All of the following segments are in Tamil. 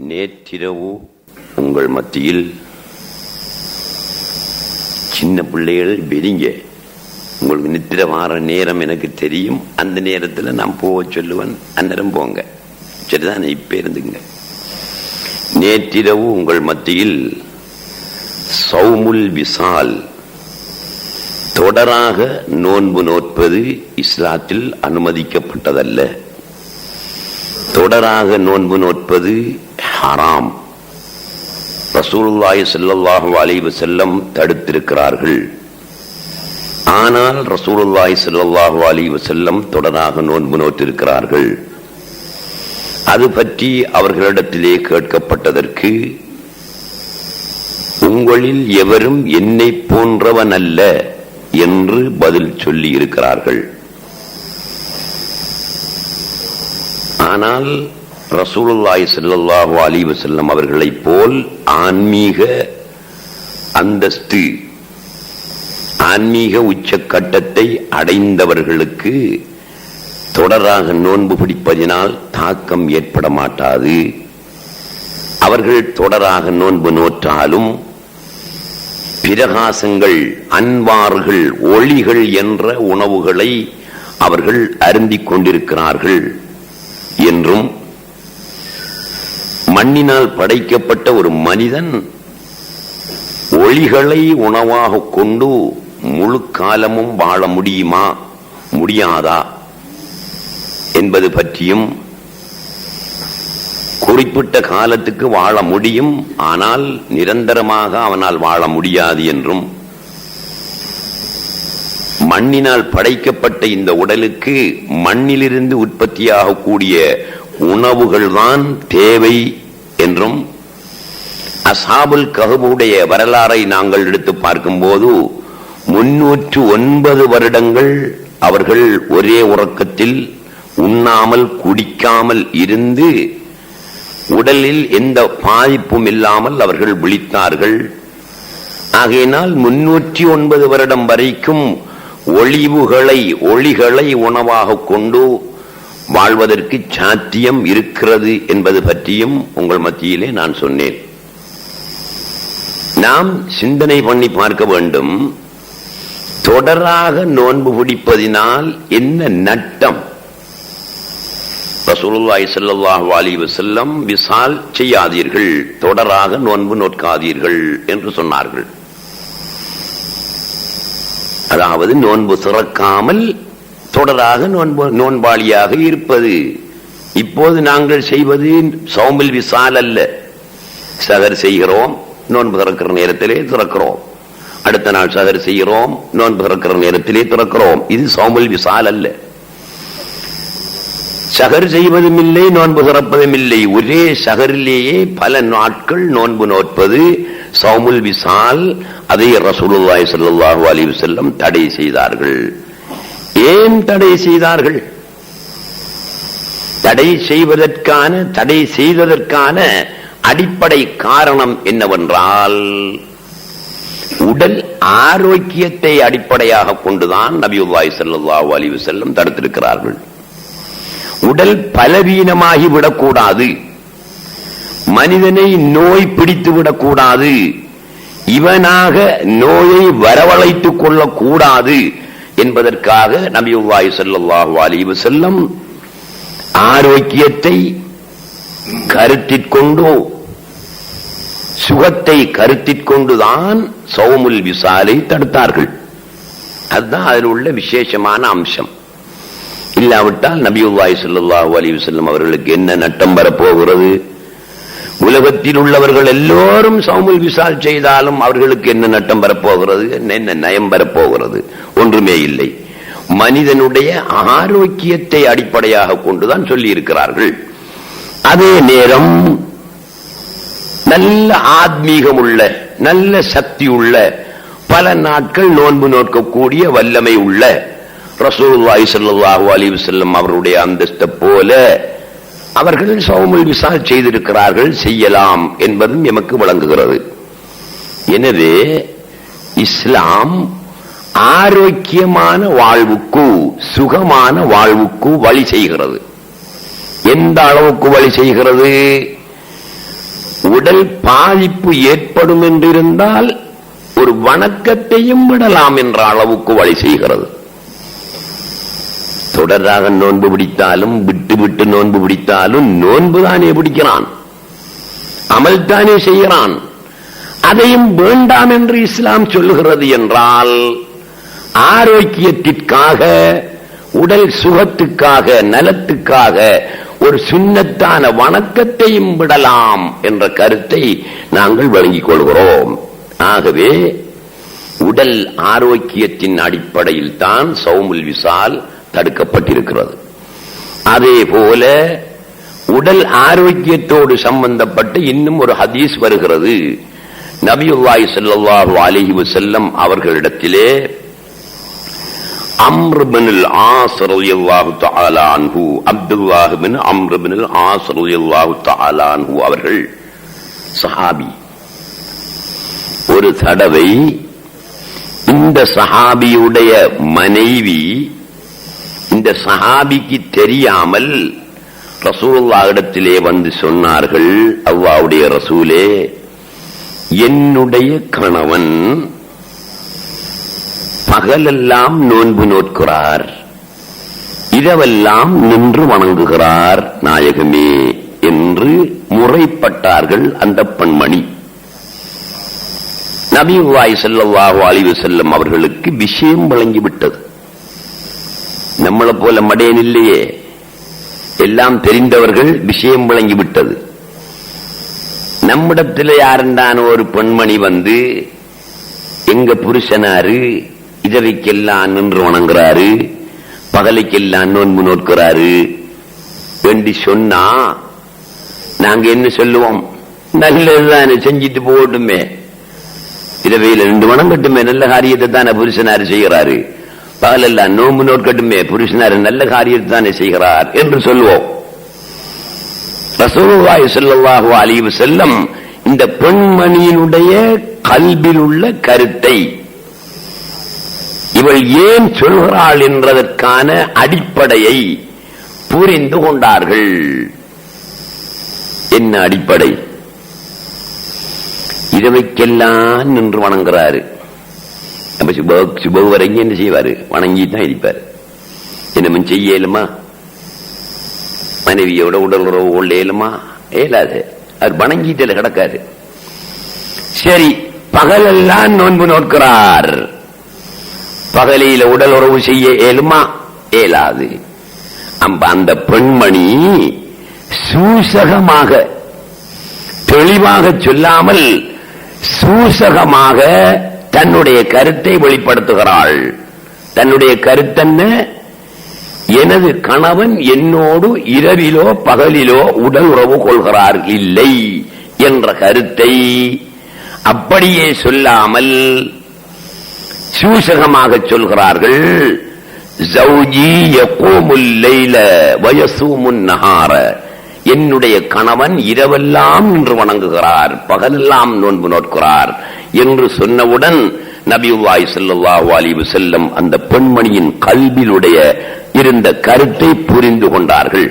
நேற்றிரவு உங்கள் மத்தியில் சின்ன பிள்ளைகள் வெறிங்க, உங்களுக்கு நித்திர வார நேரம் எனக்கு தெரியும், அந்த நேரத்தில் நான் போக சொல்லுவேன், அந்நேரம் போங்க, சரிதான்? இப்ப இருந்துங்க. நேற்றிரவு உங்கள் மத்தியில் சௌமுல் விசால், தொடராக நோன்பு நோற்பது இஸ்லாத்தில் அனுமதிக்கப்பட்டதல்ல. தொடராக நோன்பு நோற்பது ஹராம். ரசூலுல்லாஹி ஸல்லல்லாஹு அலைஹி வஸல்லம் தடுத்திருக்கிறார்கள். ஆனால் ரசூலுல்லாஹி ஸல்லல்லாஹு அலைஹி வஸல்லம் தொடராக நோன்பு நோற்றிருக்கிறார்கள். அது பற்றி அவர்களிடத்திலே கேட்கப்பட்டதற்கு, உங்களில் எவரும் என்னை போன்றவன் அல்ல என்று பதில் சொல்லி இருக்கிறார்கள். ஆனால் ரசூலுல்லாஹி ஸல்லல்லாஹு அலைஹி வஸல்லம் அவர்களைப் போல் ஆன்மீக அந்தஸ்து, ஆன்மீக உச்சக்கட்டத்தை அடைந்தவர்களுக்கு தொடராக நோன்பு பிடிப்பதினால் தாக்கம் ஏற்பட மாட்டாது. அவர்கள் தொடராக நோன்பு நோற்றாலும் பிரகாசங்கள், அன்வார்கள், ஒளிகள் என்ற உணவுகளை அவர்கள் அருந்திக் கொண்டிருக்கிறார்கள் என்றும், மண்ணினால் படைக்கப்பட்ட ஒரு மனிதன் ஒளிகளை உணவாக கொண்டு முழு காலமும் வாழ முடியுமா முடியாதா என்பது பற்றியும், குறிப்பிட்ட காலத்துக்கு வாழ முடியும், ஆனால் நிரந்தரமாக அவனால் வாழ முடியாது என்றும், மண்ணினால் படைக்கப்பட்ட இந்த உடலுக்கு மண்ணிலிருந்து உற்பத்தியாக கூடிய உணவுகள் தான் தேவை என்றும், அஸ்ஹாபுல் கஹ்ஃபுடைய வரலாறை நாங்கள் எடுத்து பார்க்கும்போது 309 வருடங்கள் அவர்கள் ஒரே உறக்கத்தில் உண்ணாமல் குடிக்காமல் இருந்து உடலில் எந்த பாதிப்பும் இல்லாமல் அவர்கள் விழித்தார்கள். ஆகையினால் 309 வருடம் வரைக்கும் ஒளிகளை உணவாக கொண்டு வாழ்வதற்கு சாத்தியம் இருக்கிறது என்பது பற்றியும் உங்கள் மத்தியிலே நான் சொன்னேன். நாம் சிந்தனை பண்ணி பார்க்க வேண்டும், தொடராக நோன்பு பிடிப்பதினால் என்ன நட்டம்? ரசூலுல்லாஹி ஸல்லல்லாஹு அலைஹி வஸல்லம் விசால் செய்யாதீர்கள், தொடராக நோன்பு நோக்காதீர்கள் என்று சொன்னார்கள். அதாவது நோன்பு சிறக்காமல் தொடராக நோன்பாளியாக இருப்பது. இப்போது நாங்கள் செய்வது சௌமுல் விசால் அல்ல. சஹர் செய்கிறோம், நோன்பு திறக்கிற நேரத்திலே திறக்கிறோம், அடுத்த நாள் சஹர் செய்கிறோம், நோன்பு திறக்கிற நேரத்திலே திறக்கிறோம். இது சௌமுல் விசால் அல்ல. சஹர் செய்வதும் இல்லை, நோன்பு திறப்பதும் இல்லை. ஒரே சஹரிலேயே பல நாட்கள் நோன்பு நோற்பது சௌமுல் விசால். அதை ரசூலுல்லாஹி ஸல்லல்லாஹு அலைஹி வஸல்லம் தடை செய்தார்கள். ஏன் தடை செய்தார்கள்? தடை செய்ததற்கான அடிப்படை காரணம் என்னவென்றால், உடல் ஆரோக்கியத்தை அடிப்படையாக கொண்டுதான் நபியுல்லாஹி ஸல்லல்லாஹு அலைஹி வஸல்லம் தடுத்திருக்கிறார்கள். உடல் பலவீனமாகி விடக்கூடாது, மனிதனை நோய் பிடித்து விடக்கூடாது, இவனாக நோயை வரவழைத்துக் கொள்ளக்கூடாது என்பதற்காக நபியுல்லாஹி ஸல்லல்லாஹு அலைஹி வஸல்லம் ஆரோக்கியத்தை கருத்திற்கொண்டு, சுகத்தை கருத்திற்கொண்டுதான் சௌமுல் விசாலை தடுத்தார்கள். அதுதான் அதில் உள்ள விசேஷமான அம்சம். இல்லாவிட்டால் நபியுல்லாஹி ஸல்லல்லாஹு அலைஹி வஸல்லம் அவர்களுக்கு என்ன நட்டம் வரப்போகிறது? உலகத்தில் உள்ளவர்கள் எல்லோரும் சௌமுல் விசால் செய்தாலும் அவர்களுக்கு என்ன நட்டம் வரப்போகிறது? என்ன நயம் வரப்போகிறது? ஒன்றுமே இல்லை. மனிதனுடைய ஆரோக்கியத்தை அடிப்படையாக கொண்டுதான் சொல்லி இருக்கிறார்கள். அதே நேரம் நல்ல ஆத்மீகம் உள்ள, நல்ல சக்தி உள்ள, பல நாட்கள் நோன்பு நோக்கக்கூடிய வல்லமை உள்ள ரசூலுல்லாஹி ஸல்லல்லாஹு அலைஹி வஸல்லம் அவருடைய அந்தஸ்தை போல அவர்கள் சௌமுல் விசால் செய்திருக்கிறார்கள், செய்யலாம் என்பதும் எமக்கு விளங்குகிறது. எனவே இஸ்லாம் ஆரோக்கியமான வாழ்வுக்கு, சுகமான வாழ்வுக்கு வழி செய்கிறது. எந்த அளவுக்கு வழி செய்கிறது? உடல் பாதிப்பு ஏற்படும் என்றிருந்தால் ஒரு வணக்கத்தையும் விடலாம் என்ற அளவுக்கு வழி செய்கிறது. தொடராக நோன்பு பிடித்தாலும் விட்டு விட்டு நோன்பு பிடித்தாலும் நோன்பு தானே பிடிக்கிறான், அமல் தானே செய்கிறான். அதையும் வேண்டாம் என்று இஸ்லாம் சொல்லுகிறது என்றால் ஆரோக்கியத்திற்காக, உடல் சுகத்துக்காக, நலத்துக்காக ஒரு சுன்னத்தான வணக்கத்தையும் விடலாம் என்ற கருத்தை நாங்கள் வழங்கிக் கொள்கிறோம். ஆகவே உடல் ஆரோக்கியத்தின் அடிப்படையில் தான் சௌமுல் விசால் தடுக்கப்பட்டிருக்கிறது. அதே போல உடல் ஆரோக்கியத்தோடு சம்பந்தப்பட்ட இன்னும் ஒரு ஹதீஸ் வருகிறது. நபியுல்லாஹி ஸல்லல்லாஹு அலைஹி வஸல்லம் அவர்களிடத்திலே அம்ர் இப்னுல் ஆஸ் ரலியல்லாஹு தஆலா அன்ஹு, அப்துல்லாஹ் இப்னு அம்ர் இப்னுல் ஆஸ் ரலியல்லாஹு தஆலா அன்ஹு அவர்கள் சஹாபி. ஒரு தடவை இந்த சஹாபியுடைய மனைவி இந்த சஹாபிக்கு தெரியாமல் ரசூலுல்லாஹ்விடத்திலே வந்து சொன்னார்கள், அல்லாஹ்வுடைய ரசூலே, என்னுடைய கணவன் பகலெல்லாம் நோன்பு நோட்கிறார், இரவெல்லாம் நின்று வணங்குகிறார் நாயகமே என்று முறைப்பட்டார்கள் அந்த பெண்மணி. நபியுல்லாஹி ஸல்லல்லாஹு அலைஹி வஸல்லம் அவர்களுக்கு விஷயம் வழங்கிவிட்டது. நம்மளை போல மடையன் இல்லையே, எல்லாம் தெரிந்தவர்கள், விஷயம் வழங்கிவிட்டது. நம்மிடத்தில் யாருண்டான ஒரு பெண்மணி வந்து எங்க புருஷனாரு இரவைக்கெல்லாம் நின்று வணங்குறாரு, பகலைக்கெல்லாம் நோன்பு நோட்கிறாரு வேண்டி சொன்னா நாங்க என்ன சொல்லுவோம்? நல்லதுதானே, செஞ்சிட்டு போகட்டுமே, இரவையில் நின்று வணங்கட்டுமே, நல்ல காரியத்தை தானே புருஷனாரு செய்கிறாரு, பகலெல்லாம் நோன்பு நோட்கட்டுமே, புருஷனாரு நல்ல காரியத்தை தானே செய்கிறார் என்று சொல்லுவோம். ரசூலுல்லாஹி ஸல்லல்லாஹு அலைஹி வஸல்லம் இந்த பெண்மணியினுடைய கல்பில் உள்ள கருத்தை இவள் ஏன் சொல்கிறாள் என்றதற்கான அடிப்படையை புரிந்து கொண்டார்கள். என்ன அடிப்படை? இரவைக்கெல்லாம் நின்று வணங்குறாரு. அப்ப சுப வரைக்கும் என்ன செய்வாரு? வணங்கிதான் இருப்பாரு. என்னமோ செய்யலுமா? மனைவியோட உடல் உறவு கொள்ளேலுமா? ஏலாது. அது வணங்கிட்டு கிடக்காரு. சரி, பகலெல்லாம் நோன்பு நோக்கிறார், பகலில உடல் உறவு செய்ய ஏலுமா? ஏலாது. அந்த பெண்மணி சூசகமாக, தெளிவாக சொல்லாமல் சூசகமாக தன்னுடைய கருத்தை வெளிப்படுத்துகிறாள். தன்னுடைய கருத்தென்ன? எனது கணவன் என்னோடு இரவிலோ பகலிலோ உடல் உறவு கொள்கிறார் இல்லை என்ற கருத்தை அப்படியே சொல்லாமல் சூசகமாக சொல்கிறார்கள். ஜௌஜி யகூமுல் லைல வயசூமுன் நஹார, என்னுடைய கணவன் இரவெல்லாம் நின்று வணங்குகிறார், பகலெல்லாம் நோன்பு நோட்கிறார் என்று சொன்னவுடன் நபியுல்லாஹி ஸல்லல்லாஹு அலைஹி வஸல்லம் அந்த பெண்மணியின் கல்வியிலுடைய இருந்த கருத்தை புரிந்து கொண்டார்கள்.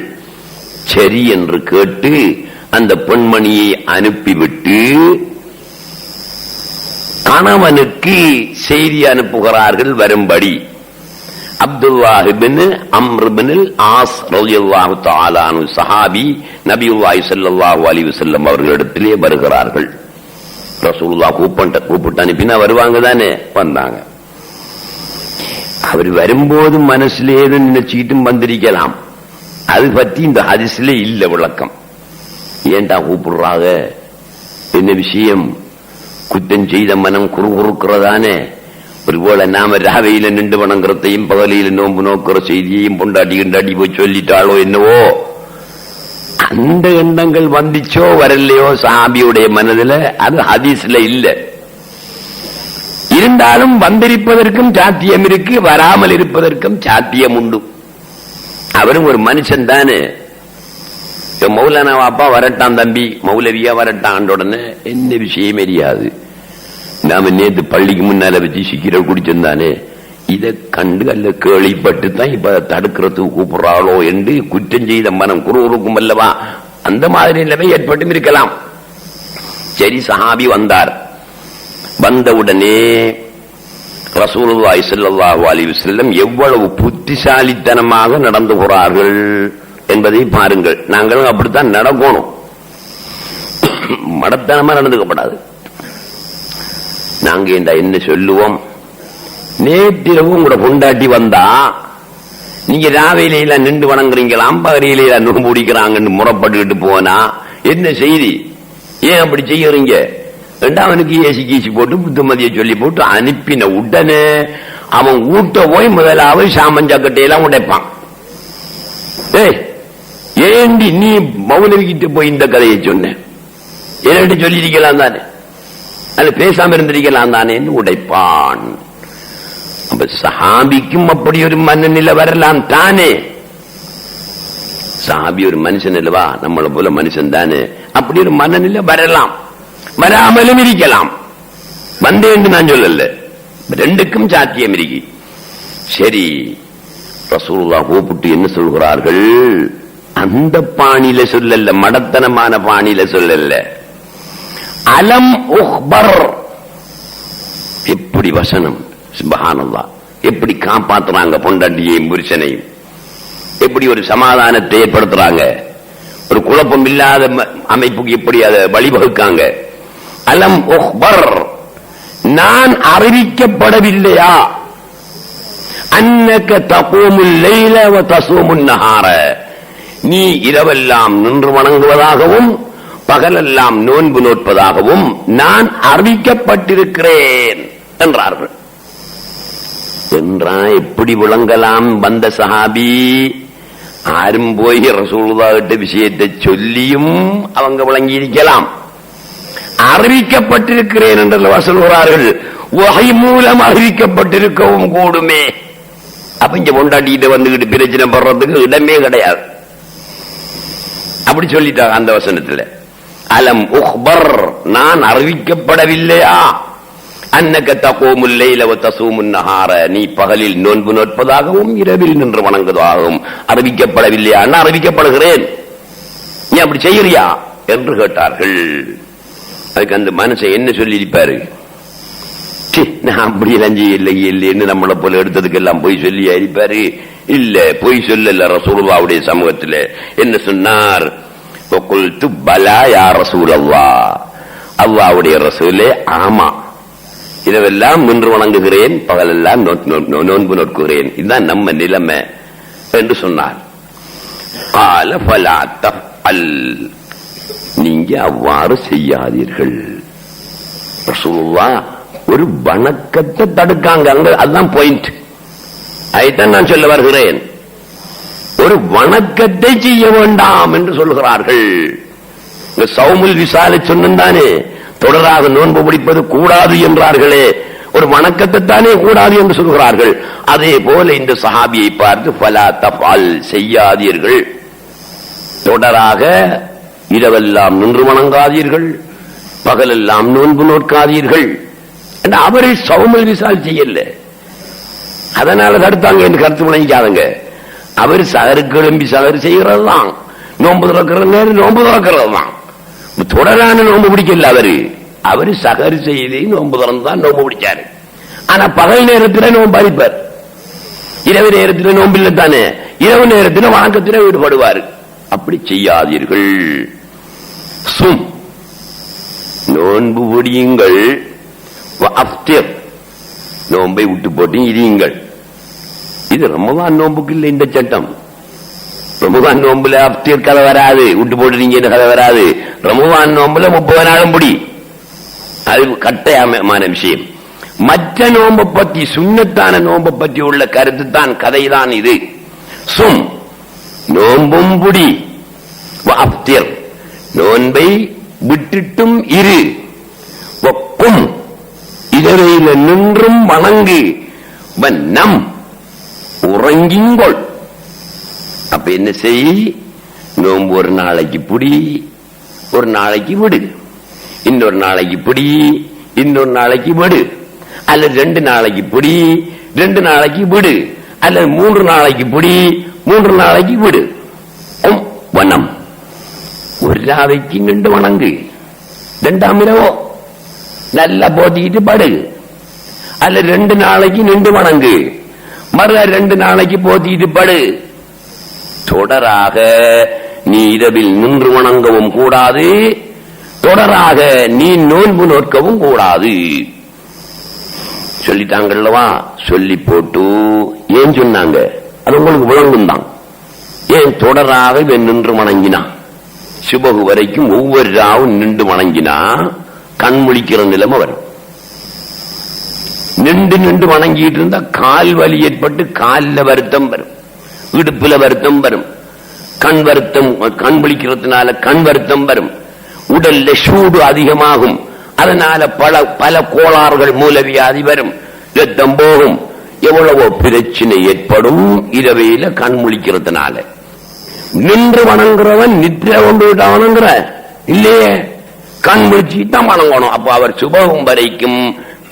சரி என்று கேட்டு அந்த பெண்மணியை அனுப்பிவிட்டு கணவனுக்கு செய்தி அனுப்புகிறார்கள் வரும்படி. அப்துல்லாஹ் இப்னு அம்ர் இப்னுல் ஆஸ் ரலியல்லாஹு தஆலா அன்ஹு சஹாபி நபியுல்லாஹி ஸல்லல்லாஹு அலைஹி வஸல்லம் அவர்களிடத்திலே வருகிறார்கள். ரசூலுல்லாஹ் கூப்பிட்டு அனுப்பினா வருவாங்க தானே, வந்தாங்க. அவர் வரும்போது மனசுல ஏதோ நினைச்சுக்கிட்டும் வந்திருக்கலாம். அது பற்றி இந்த ஹதீஸ்ல இல்ல விளக்கம். ஏன்டா கூப்பிடுறாங்க, என்ன விஷயம்? குற்றம் செய்த மனம் குறுகுறுக்கிறதானே. ஒருவேளை நாம ராவையில நின்று வணங்குறதையும் பகலியில நோன்பு நோக்கிற செய்தியையும் பொண்டாட்டி கிண்டாட்டி போய் சொல்லிட்டாளோ என்னவோ, அந்த எண்ணங்கள் வந்துச்சோ வரலையோ சஹாபியுடைய மனதில், அது ஹதீஸ்ல இல்ல. இருந்தாலும் வந்திருப்பதற்கும் சாத்தியம் இருக்கு, வராமல் இருப்பதற்கும் சாத்தியம் உண்டு. அவரும் ஒரு மனுஷன் தானே. மௌலானா வாப்பா வரட்டான், தம்பி மௌலவியா வரட்டான், உடனே என்ன விஷயம் தெரியாது. நாம நேற்று பள்ளிக்கு முன்னால வச்சு சிக்கிர குடிச்சிருந்தானே, இதை கண்டு அல்ல கேள்விப்பட்டு தான் இப்ப தடுக்கிறதுக்கு கூப்பிடுறாளோ என்று குற்றம் செய்த மனம் குறுகுறுக்கும் அல்லவா, அந்த மாதிரி நிலைமை ஏற்பட்டும் இருக்கலாம். சரி, சஹாபி வந்தார். வந்தவுடனே ரசூலுல்லாஹி ஸல்லல்லாஹு அலைஹி வஸல்லம் எவ்வளவு புத்திசாலித்தனமாக நடந்து போறார்கள் என்பதை பாருங்கள். நாங்களும் அப்படித்தான் நடக்கணும், மடத்தனமா நடந்துக்கப்படாது. நாங்க என்ன சொல்லுவோம், நேற்றிரவு உங்களோட பொண்டாட்டி வந்தா நீங்க ராவையில நின்று வணங்குறீங்களாம், பகரியில நோம்பு பிடிக்கிறாங்கன்னு முறப்பட்டுக்கிட்டு போனா என்ன செய்தி, ஏன் அப்படி செய்யறீங்க? அவனுக்கு ஏசி கீசி போட்டு புத்துமதியை சொல்லி போட்டு அனுப்பின உடனே அவன் ஊட்ட போய் முதலாவது சாமஞ்சாக்கட்டையெல்லாம் உடைப்பான். ஏண்டி நீ மௌலவிக்கிட்ட போய் இந்த கதையை சொன்ன, என்னட்டு சொல்லிருக்கலாம் தானே, அது பேசாம இருந்திருக்கலாம் தானேன்னு உடைப்பான். அப்ப சஹாபிக்கும் அப்படி ஒரு மனநிலை வரலாம் தானே. சஹாபி ஒரு மனுஷன் இல்லவா, நம்மளை போல மனுஷன் தானே, அப்படி ஒரு மனநிலை வரலாம், வராமலும் இருக்கலாம். வந்தேன்னு நான் சொல்லல, ரெண்டுக்கும் சாத்தியம் இருக்கு. சரி, ரசூலுல்லாஹ் கூப்பிட்டு என்ன சொல்கிறார்கள், அந்த பாணியில சொல்லல, மடத்தனமான பாணியில சொல்லல. அலம் உஹ்பர், எப்படி வசனம், சுப்ஹானல்லாஹ், எப்படி காப்பாத்துறாங்க பொண்டாட்டியையும் புருஷனையும், எப்படி ஒரு சமாதானத்தை ஏற்படுத்துறாங்க, ஒரு குழப்பம் இல்லாத அமைப்புக்கு எப்படி அதை வழிவகுக்காங்க. அலம் உஹ்பர், நான் அறிவிக்கப்படவில்லையா, அன்னக தகூமுல் லைல வ தஸூமுன் நஹார, நீ இரவெல்லாம் நின்று வணங்குவதாகவும் பகலெல்லாம் நோன்பு நோட்பதாகவும் நான் அறிவிக்கப்பட்டிருக்கிறேன் என்றார்கள். என்றா எப்படி விளங்கலாம் வந்த சஹாபி? ஆரும் போய் ரசூலுல்லாஹ்விட்ட விஷயத்தை சொல்லியும் அவங்க விளங்கி இருக்கலாம். அறிவிக்கப்பட்டிருக்கிறேன் என்று சொல்கிறார்கள், வஹி மூலம் அறிவிக்கப்பட்டிருக்கவும் கூடுமே. அப்ப இங்க பொண்டாட்டிட்டு வந்துகிட்டு பிரச்சனை படுறதுக்கு இடமே கிடையாது. அப்படி சொல்லிட்டாங்க அந்த வசனத்துல. அலம் உஹ்பர், நான் அறிவிக்கப்படவில்லையா, அன்னக தகூமுல் லைல வ தஸூமுன் நஹார, நீ பகலில் நோன்பு நோட்பதாகவும் இரவில் நின்று வணங்குவதாகவும் அறிவிக்கப்படவில்லையா? நான் அறிவிக்கப்படுகிறேன், நீ அப்படி செய்யறியா என்று கேட்டார்கள். அதுக்கு அந்த மனுஷன் என்ன சொல்லி இருப்பாரு, நான் அப்படி எல்லாம் இல்லைன்னு நம்மளை போல எடுத்ததுக்கெல்லாம் போய் சொல்லி இருப்பாரு. இல்ல, போய் சொல்லல. ரசூலுல்லாஹ்வுடைய சமூகத்தில் என்ன சொன்னார், வகுல்து பலா யா ரசூலல்லாஹ், அல்லாஹ்வுடைய ரசூலே, ஆமா, இரவெல்லாம் நின்று வணங்குகிறேன், பகலெல்லாம் நோன்பு நோக்குகிறேன், இதுதான் நம்ம நிலைமை என்று சொன்னார். கால ஃபலா தஃஅல், நீங்க அவ்வாறு செய்யாதீர்கள். ரசூலுல்லாஹ் ஒரு வணக்கத்தை தடுக்காங்க, அங்க அதுதான் பாயிண்ட். அதைத்தான் நான் சொல்ல வருகிறேன். ஒரு வணக்கத்தை செய்ய வேண்டாம் என்று சொல்கிறார்கள். சௌமுல் விசாலை சொன்னானே, தொடராக நோன்பு பிடிப்பது கூடாது என்றார்களே, ஒரு வணக்கத்தை தானே கூடாது என்று சொல்கிறார்கள். அதே போல இந்த சஹாபியை பார்த்து ஃபலா தஃஅல், செய்யாதீர்கள், தொடராக இரவெல்லாம் நின்று வணங்காதீர்கள், பகலெல்லாம் நோன்பு நோக்காதீர்கள். அவரை சௌமுல் விசால் செய்யல, அதனால தடுத்தாங்க என்று கருத்து விளங்கிக்காதங்க. அவர் சகரு கிளம்பி சகரு செய்கிறது தான், நோன்பு திறக்கிறது நேரம் நோன்பு திறக்கிறது தான், தொடரான நோன்பு பிடிக்கல. அவரு சகரு செய்து நோன்பு திறந்துதான் நோன்பு பிடிச்சாரு. ஆனா பகல் நேரத்தில் நோன்பு அளிப்பார், இரவு நேரத்தில் நோன்பு இல்லை தானே, இரவு நேரத்தில் வணக்கத்தில் ஈடுபடுவார். அப்படி செய்யாதீர்கள். சும், நோன்பு பிடியுங்கள், அஃப்திர், நோன்பை விட்டு போட்டு இருங்கள். இது ரமதான் நோன்புக்கு இல்லை இந்த சட்டம். ரமதான் நோம்புல அஃப்திர் கதை வராது, விட்டு போட்டுறீங்க கதை வராது. ரமதான் நோம்புல 30 நாளும் பிடி, அது கட்டாயமான விஷயம். மற்ற நோம்பை பற்றி, சுண்ணத்தான நோம்பை பற்றி உள்ள கருத்து தான், கதை தான் இது. சும், நோம்பும் பிடி, அஃப்திர், நோன்பை விட்டுட்டும் இரு, வக்கும், இரவையில நின்றும் வணங்கு, நம், உறங்கிங்கொள். அப்ப என்ன செய், நோம்பு ஒரு நாளைக்கு பிடி, ஒரு நாளைக்கு விடு, இன்னொரு நாளைக்கு பிடி, இன்னொரு நாளைக்கு விடு, அல்லது 2 நாளைக்கு பிடி, 2 நாளைக்கு விடு, அல்லது 3 நாளைக்கு பிடி, 3 நாளைக்கு விடு. வனம், ஒரு ராவைக்கு நின்று வணங்கு, 2ஆம் இரவோ நல்லா போத்திக்கிட்டு படு, அல்ல 2 நாளைக்கு நின்று வணங்கு, மறு 2 நாளைக்கு போத்திக்கிட்டு படு. தொடராக நீ இரவில் நின்று வணங்கவும் கூடாது, தொடராக நீ நோன்பு நோற்கவும் கூடாது சொல்லிட்டாங்கல்லவா. சொல்லி போட்டு ஏன் சொன்னாங்க அது உங்களுக்கு விளங்கும் தான். ஏன் தொடராக இவன் நின்று வணங்கினான், சுபகு வரைக்கும் ஒவ்வொரு ராவும் நின்று வணங்கினா கண் முழிக்கிற நிலைமை வரும். நின்று வணங்கிட்டு இருந்தா கால் வலி ஏற்பட்டு காலில் வருத்தம் வரும், இடுப்புல வருத்தம் வரும், கண் வருத்தம், கண் விழிக்கிறதுனால கண் வருத்தம் வரும், உடல்ல சூடு அதிகமாகும், அதனால பல கோளாறுகள் மூலவியாதி வரும், ரத்தம் போகும், எவ்வளவோ பிரச்சனை ஏற்படும் இரவையில கண் முழிக்கிறதுனால. நின்று வணங்குறவன் நித்திர கொண்டு வணங்குற இல்லையே, கண் விழிச்சுதான் வணங்கணும். அப்ப அவர் சுபகம் வரைக்கும்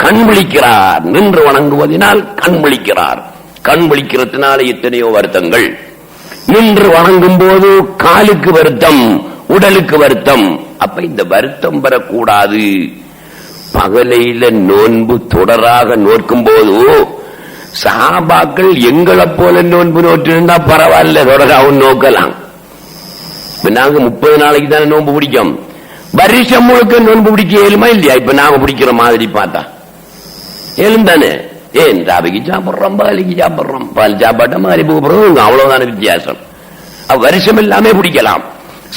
கண் விழிக்கிறார், நின்று வணங்குவதனால் கண் விழிக்கிறார். கண் விழிக்கிறதுனால எத்தனையோ வருத்தங்கள். நின்று வணங்கும் போது காலுக்கு வருத்தம், உடலுக்கு வருத்தம். அப்ப இந்த வருத்தம் பெறக்கூடாது. பகலையில நோன்பு தொடராக நோக்கும் போது சஹாபாக்கள் எங்களை போல நோன்பு நோற்றிருந்தா பரவாயில்ல, தொடராகவும் நோக்கலாம். நாங்க 30 நாளைக்கு தானே நோன்பு பிடிக்கும், வருஷம் முழுக்க நோன்பு பிடிக்க இயலுமா இல்லையா? இப்ப நாங்க பிடிக்கிற மாதிரி பார்த்தா எழுந்தானே. ஏன் ராவிக்கு சாப்பிடுறோம், பாலிக்கு சாப்பிடுறோம், பால் சாப்பாட்ட மாதிரி போகிறோம், அவ்வளவுதான வித்தியாசம். வருஷம் எல்லாமே பிடிக்கலாம்.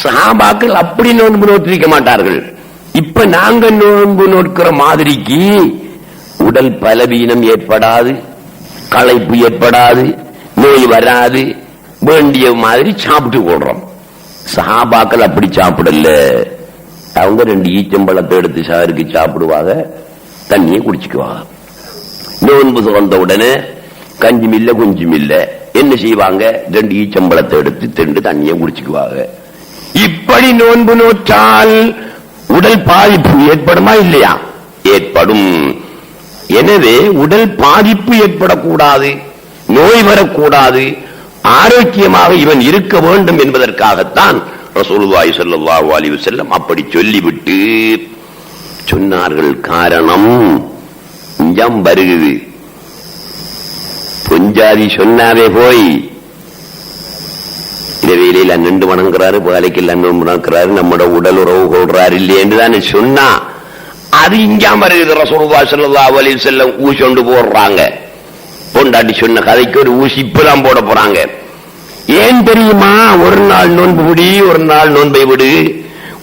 சஹாபாக்கள் அப்படி நோன்பு நோற்றிருக்க மாட்டார்கள். இப்ப நாங்க நோன்பு நோக்கிற மாதிரிக்கு உடல் பலவீனம் ஏற்படாது, களைப்பு ஏற்படாது, நோய் வராது, வேண்டிய மாதிரி சாப்பிட்டு போடுறோம். சஹாபாக்கள் அப்படி சாப்பிடல. அவங்க 2 ஈச்சம்பழத்தை எடுத்து சாருக்கு சாப்பிடுவாங்க, தண்ணியை குடிச்சுக்குவாங்க. நோன்பு வந்த உடனே கஞ்சும் இல்ல குஞ்சும் இல்ல, என்ன செய்வாங்க, 2 ஈச்சம்பழத்தை எடுத்து திண்டு தண்ணியை குடிச்சுக்குவாங்க. இப்படி நோன்பு நோற்றால் உடல் பாதிப்பு ஏற்படுமா இல்லையா? ஏற்படும். எனவே உடல் பாதிப்பு ஏற்படக்கூடாது, நோய் வரக்கூடாது, ஆரோக்கியமாக இவன் இருக்க வேண்டும் என்பதற்காகத்தான் ரசூலுல்லாஹி ஸல்லல்லாஹு அலைஹி வஸல்லம் அப்படி சொல்லிவிட்டு சொன்னார்கள். காரணம் இஞ்சம் வருகிறது. பொஞ்சாதி சொன்னாவே போய் இரவையில நின்று வணங்குறாரு, பாலைக்கு வணங்குறாரு, நம்மட உடல் உறவு கொள்றாரு இல்லையே என்றுதானே சொன்னா, அது இங்காம வருகிறது. ரசூலுல்லாஹி ஸல்லல்லாஹு அலைஹி வஸல்லம் ஊசி கொண்டு போடுறாங்க. பொண்டாட்டி சொன்ன கதைக்கு ஒரு ஊசி இப்பதான் போட போறாங்க. ஏன் தெரியுமா? ஒரு நாள் நோன்பு விடி, ஒரு நாள் நோன்பை விடு,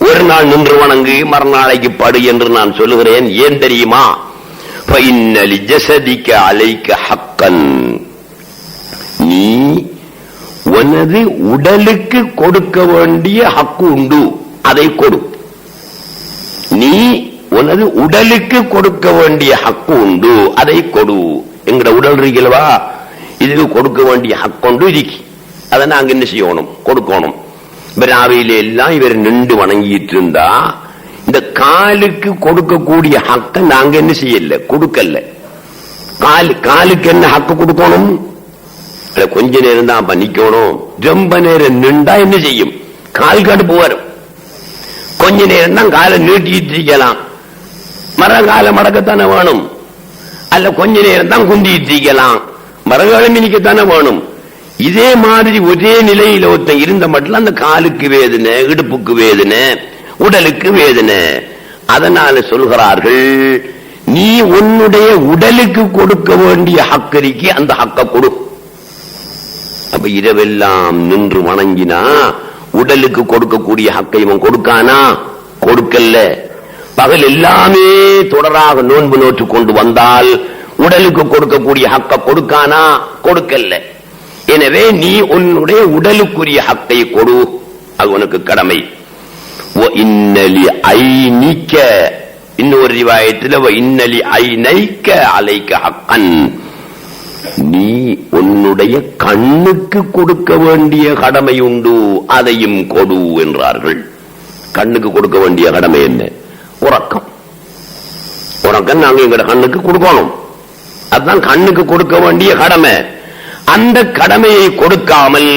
ஒரு நாள் நின்று வணங்கு, மறுநாளைக்கு படு என்று நான் சொல்லுகிறேன். ஏன் தெரியுமா? ஃபஇன்ன லிஜஸதிக அலைக ஹக்கன், நீ உனது உடலுக்கு கொடுக்க வேண்டிய ஹக்கு உண்டு, அதை கொடு. நீ உனது உடலுக்கு கொடுக்க வேண்டிய ஹக்கு உண்டு, அதை கொடு. எங்கட உடல் இருக்கலவா, இதுக்கு கொடுக்க வேண்டிய ஹக்கொண்டு இருக்கு, அதை நாங்க என்ன செய்யணும், கொடுக்கணும். ராவியில எல்லாம் இவர் நின்று வணங்கிட்டு இருந்தா இந்த காலுக்கு கொடுக்கக்கூடிய ஹக்க நாங்க என்ன செய்யல, கொடுக்கல. காலுக்கு என்ன ஹக்கு கொடுக்கணும்? கொஞ்ச நேரம் தான் நிக்கணும். ரொம்ப நேரம் நின்றா என்ன செய்யும், கால் கடுப்பு வரும். கொஞ்ச நேரம் தான் காலை நீட்டிட்டு இருக்கலாம், மரகால மடக்கத்தானே வேணும். அல்ல கொஞ்ச நேரம் தான் குந்திட்டு இருக்கலாம், மரகாலம் நிக்கத்தானே வேணும். இதே மாதிரி ஒரே நிலையில ஒருத்தன் இருந்த மட்டும் அந்த காலுக்கு வேதனை, இடுப்புக்கு வேதனை, உடலுக்கு வேதனை. அதனால சொல்கிறார்கள், நீ உன்னுடைய உடலுக்கு கொடுக்க வேண்டிய ஹக்கரிக்கு அந்த ஹக்க கொடு. அப்ப இரவெல்லாம் நின்று வணங்கினா உடலுக்கு கொடுக்கக்கூடிய ஹக்கை இவன் கொடுக்கானா? கொடுக்கல. பகல் எல்லாமே தொடராக நோன்பு நோற்று கொண்டு வந்தால் உடலுக்கு கொடுக்கக்கூடிய ஹக்க கொடுக்கானா? கொடுக்கல. எனவே நீ உன்னுடைய உடலுக்குரிய ஹக்கை கொடு, அது உனக்கு கடமை. இன்னொரு ரிவாயத்தில் இன்னலி ஐனைக்க அலைக்க ஹக்கன், நீ உன்னுடைய கண்ணுக்கு கொடுக்க வேண்டிய கடமை உண்டு, அதையும் கொடு என்றார்கள். கண்ணுக்கு கொடுக்க வேண்டிய கடமை என்ன? உறக்கம். உறக்கம் நாங்க எங்க கண்ணுக்கு கொடுக்கணும், அதுதான் கண்ணுக்கு கொடுக்க வேண்டிய கடமை. அந்த கடமையை கொடுக்காமல்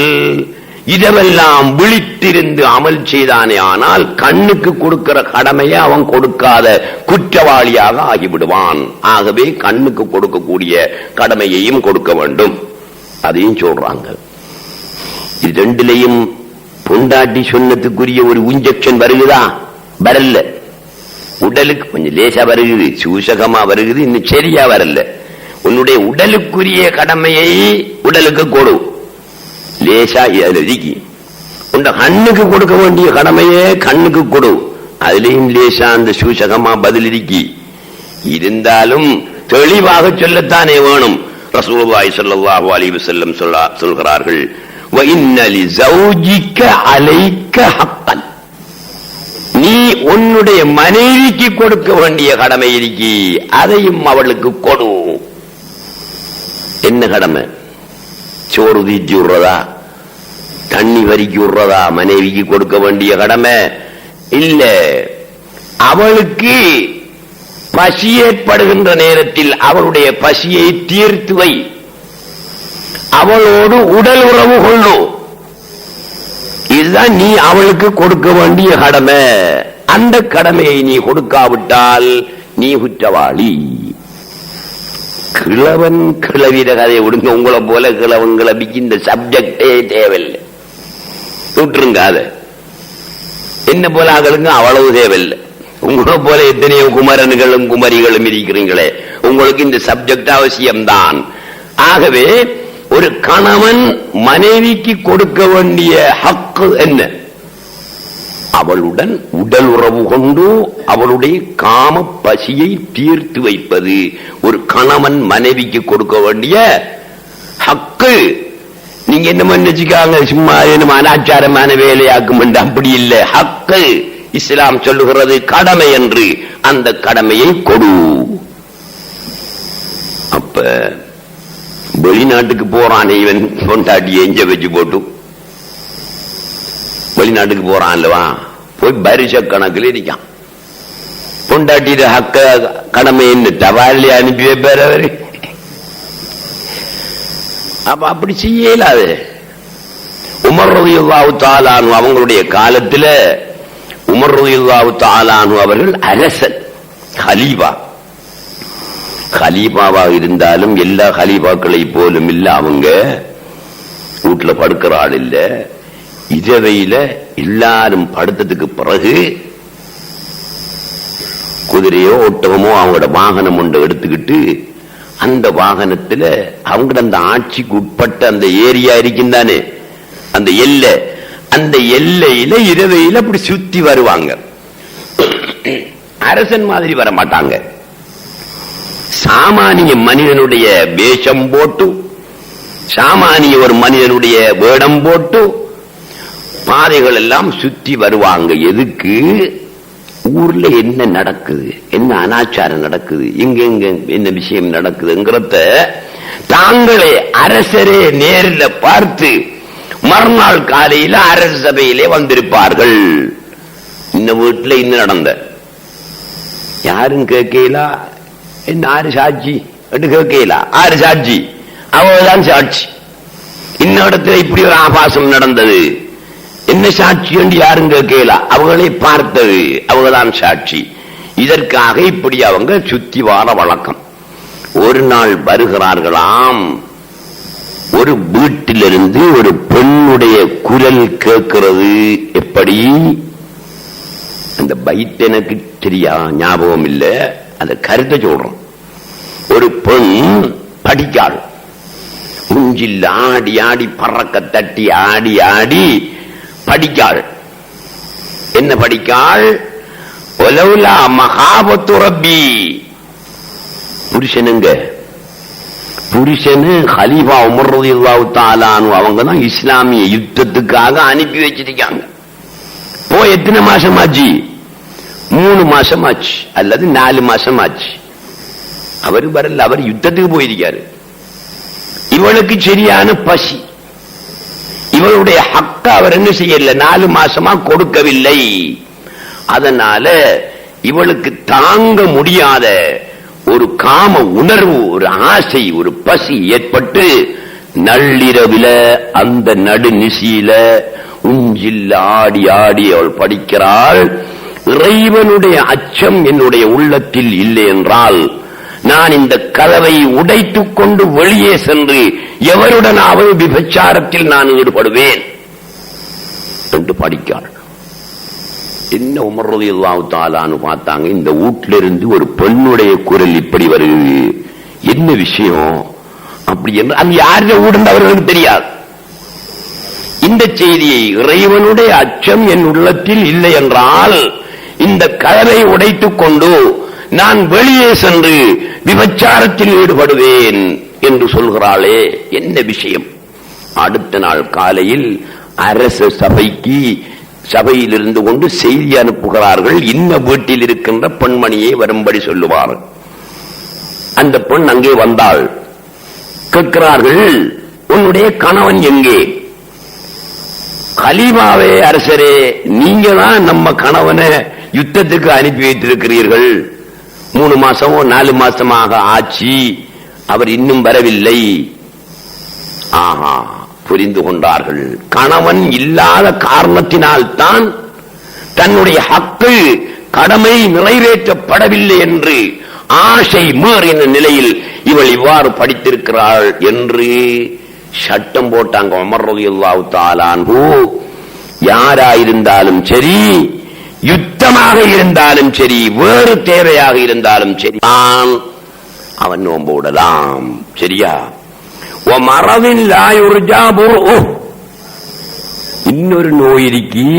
இதெல்லாம் விழித்திருந்து அமல் செய்தானே ஆனால் கண்ணுக்கு கொடுக்கிற கடமையை அவன் கொடுக்காத குற்றவாளியாக ஆகிவிடுவான். ஆகவே கண்ணுக்கு கொடுக்கக்கூடிய கடமையையும் கொடுக்க வேண்டும். அதையும் சொல்றாங்க. இது ரெண்டிலையும் பொண்டாட்டி சொன்னதுக்குரிய ஒரு இன்ஜெக்ஷன் வருகுதா? வரல. உடலுக்கு கொஞ்சம் லேசா வருகுது, சூசகமா வருகுது, இன்னும் சரியா வரல. உன்னுடைய உடலுக்குரிய கடமையை உடலுக்கு கொடு, லேசா எழுதிக்கி. உண்ட கண்ணுக்கு கொடுக்க வேண்டிய கடமையே கண்ணுக்கு கொடு, அதுலயும் லேசா அந்த சூசகமா பதிலிருக்கி. இருந்தாலும் தெளிவாக சொல்லத்தானே வேணும். ரசூலுல்லாஹி ஸல்லல்லாஹு அலைஹி வஸல்லம் சொல்கிறார்கள், வ இன்ன லிஸௌஜிக அலைக ஹக்கன், நீ உன்னுடைய மனைவிக்கு கொடுக்க வேண்டிய கடமை இருக்கி, அதையும் அவளுக்கு கொடு. என்ன கடமை? சோறு தீச்சி விடுறதா, தண்ணி வரிக்கி விடுறதா மனைவிக்கு கொடுக்க வேண்டிய கடமை இல்ல. அவளுக்கு பசி ஏற்படுகின்ற நேரத்தில் அவளுடைய பசியை தீர்த்து வை, அவளோடு உடல் உறவு கொள்ளு. இதுதான் நீ அவளுக்கு கொடுக்க வேண்டிய கடமை. அந்த கடமையை நீ கொடுக்காவிட்டால் நீ குற்றவாளி. கிழவன் கிழவிட கதையை விடுங்க. உங்களை போல கிழவன் கிளவிக்கு இந்த சப்ஜெக்டே தேவையில்லை, விட்டுருங்க. அதை என்ன போல ஆகளுங்க அவ்வளவு தேவையில்லை. உங்களை போல எத்தனையோ குமரன்களும் குமரிகளும் இருக்கிறீங்களே, உங்களுக்கு இந்த சப்ஜெக்ட் அவசியம்தான். ஆகவே ஒரு கணவன் மனைவிக்கு கொடுக்க வேண்டிய ஹக்கு என்ன? அவளுடன் உடல் உறவு கொண்டு அவளுடைய காம பசியை தீர்த்து வைப்பது ஒரு கணவன் மனைவிக்கு கொடுக்க வேண்டிய ஹக்கு. நீங்க என்ன நினைச்சுக்காங்க, சும்மா என்ன அனாச்சாரமான வேலையாக்கும் என்று? அப்படி இல்லை. ஹக்கு இஸ்லாம் சொல்லுகிறது கடமை என்று. அந்த கடமையை கொடு. அப்ப வெளிநாட்டுக்கு போறான் இவன், பொண்டாட்டி எஞ்ச வச்சு போட்டு வெளிநாட்டுக்கு போறான் அல்லவா, போய் பரிச கணக்கில் இருக்கான். பொண்டாட்டி ஹக்க கடமை என்ன தபாலி அனுப்பி வைப்பார் அவரு. அப்ப அப்படி செய்யலாது. உமர் ரலியல்லாஹு தஆலா அன்ஹு அவங்களுடைய காலத்துல உமர் ரலியல்லாஹு தஆலா அன்ஹு அவர்கள் அரசன், கலீஃபா. கலீஃபாவாக இருந்தாலும் எல்லா கலீஃபாக்களை போலும் இல்ல. அவங்க வீட்டுல படுக்கிற ஆள் இல்ல. இரவையில எல்லாரும் படுத்ததுக்கு பிறகு குதிரையோ ஒட்டகமோ அவங்களோட வாகனம் ஒன்று எடுத்துக்கிட்டு அந்த வாகனத்துல அவங்க அந்த ஆட்சிக்கு உட்பட்ட அந்த ஏரியா இருக்கின்றானே அந்த எல்லை, அந்த எல்லையில இரவையில அப்படி சுத்தி வருவாங்க. அரசன் மாதிரி வர மாட்டாங்க. சாமானிய மனிதனுடைய வேஷம் போட்டு, சாமானிய ஒரு மனிதனுடைய வேடம் போட்டு பாதைகள் எல்லாம் சுத்தி வருவாங்க. எதுக்கு? ஊர்ல என்ன நடக்குது, என்ன அனாச்சாரம் நடக்குது, எங்க என்ன விஷயம் நடக்குதுங்கிறத தாங்களே அரசரே நேரில் பார்த்து மறுநாள் காலையில அரச சபையிலே வந்திருப்பார்கள். இந்த வீட்டுல இன்னும் நடந்த யாரும் கேட்கலா, என்ன ஆறு சாட்சி கேட்கலா, ஆறு சாட்சி, அவதான் சாட்சி. இன்னிடத்துல இப்படி ஒரு ஆபாசம் நடந்தது, என்ன சாட்சி என்று யாரும் கேட்கல, அவங்களே பார்த்தது, அவங்கதான் சாட்சி. இதற்காக இப்படி அவங்க சுத்தி வார வழக்கம். ஒரு நாள் வருகிறார்களாம், ஒரு வீட்டிலிருந்து ஒரு பெண்ணுடைய குரல் கேட்கிறது. எப்படி? அந்த பைட் எனக்கு தெரியா, ஞாபகம் இல்லை, அந்த கருத்தை சொல்றோம். ஒரு பெண் படிக்காள், முஞ்சில் ஆடி ஆடி பறக்க தட்டி ஆடி ஆடி படிக்காள். என்ன படிக்காள்? ஒலவுலா மகாபத்து ரப்பி. புருஷனுங்க, புருஷனு கலீஃபா உமர் ரலியல்லாஹு தஆலா அன்ஹு அவங்க தான் இஸ்லாமிய யுத்தத்துக்காக அனுப்பி வச்சிருக்காங்க. போய் எத்தனை மாசம் ஆச்சு? 3 மாசம் ஆச்சு அல்லது 4 மாசம் ஆச்சு. அவர் வரல, அவர் யுத்தத்துக்கு போயிருக்காரு. இவளுக்கு சரியான பசி. இவளுடைய ஹக்க அவர் என்ன செய்யல, 4 மாசமா கொடுக்கவில்லை. அதனால இவளுக்கு தாங்க முடியாத ஒரு காம உணர்வு, ஒரு ஆசை, ஒரு பசி ஏற்பட்டு நள்ளிரவில அந்த நடுநிசியில உஞ்சில் ஆடி ஆடி அவள் படிக்கிறாள். இறைவனுடைய அச்சம் என்னுடைய உள்ளத்தில் இல்லை என்றால் நான் இந்த கதவை உடைத்துக் கொண்டு வெளியே சென்று எவருடனாவது விபச்சாரத்தில் நான் ஈடுபடுவேன் என்று படிக்கிறாள். என்ன உமர் ரலியல்லாஹு தஆலான்னு பார்த்தாங்க, இந்த வீட்டிலிருந்து ஒரு பெண்ணுடைய குரல் இப்படி வருது, என்ன விஷயம் அப்படி என்று அது யாருடைய வீடு அவர்களுக்கு தெரியாது. இந்த செய்தியை இறைவனுடைய அச்சம் என் உள்ளத்தில் இல்லை என்றால் இந்த கதவை உடைத்துக் கொண்டு நான் வெளியே சென்று விபச்சாரத்தில் ஈடுபடுவேன் என்று சொல்கிறாளே, என்ன விஷயம்? அடுத்த நாள் காலையில் அரச சபையில் இருந்து கொண்டு செய்தி அனுப்புகிறார்கள். இன்ன வீட்டில் இருக்கின்ற பெண்மணியை வரும்படி சொல்லுவார்கள். அந்த பெண் அங்கே வந்தாள். கேட்கிறார்கள், உன்னுடைய கணவன் எங்கே? கலீமாவே அரசரே, நீங்க தான் நம்ம கணவனை யுத்தத்துக்கு அனுப்பி வைத்திருக்கிறீர்கள். 3 மாசமோ 4 மாசமாக ஆச்சு, அவர் இன்னும் வரவில்லை. ஆஹா, புரிந்து கொண்டார்கள். கணவன் இல்லாத காரணத்தினால் தான் தன்னுடைய ஹக்கு கடமை நிறைவேற்றப்படவில்லை என்று ஆசை மீறின நிலையில் இவள் இவ்வாறு படித்திருக்கிறாள் என்று சட்டம் போட்டாங்க. உமர் ரலியல்லாஹு தஆலா அன்ஹு யாராயிருந்தாலும் சரி, யுத்தமாக இருந்தாலும் சரி, வேறு தேவையாக இருந்தாலும் சரி, அவன் நோன்பு விடலாம். சரியா? மரவின் லாயுர்ஜா புர்உ, இன்னொரு நோய் இருக்கி,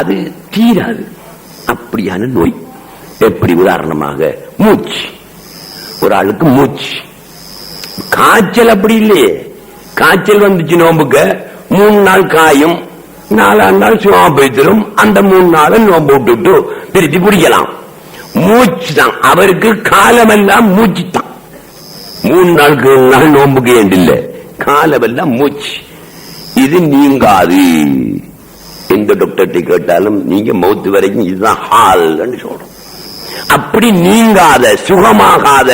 அது தீராது. அப்படியான நோய். எப்படி? உதாரணமாக மூச்சு. ஒரு ஆளுக்கு மூச்சு. காய்ச்சல் அப்படி இல்லையே. காய்ச்சல் வந்துச்சு நோம்புக்கு 3 நாள் காயும், 4ஆம் நாள் சுவாபத்திலும், அந்த 3 நாள் நோம்பு விட்டுட்டு திருப்பி பிடிக்கலாம். மூச்சு தான் அவருக்கு. காலமெல்லாம் மூச்சு தான். 3 நாளுக்கு நாள் நோம்புக்கு ஏண்டில்ல, காலமெல்லாம் மூச்சு. இது நீங்காது. எந்த டாக்டர்கிட்ட கேட்டாலும் நீங்க மௌத்து வரைக்கும் இதுதான் ஹால் சொல்றோம். அப்படி நீங்காத சுகமாகாத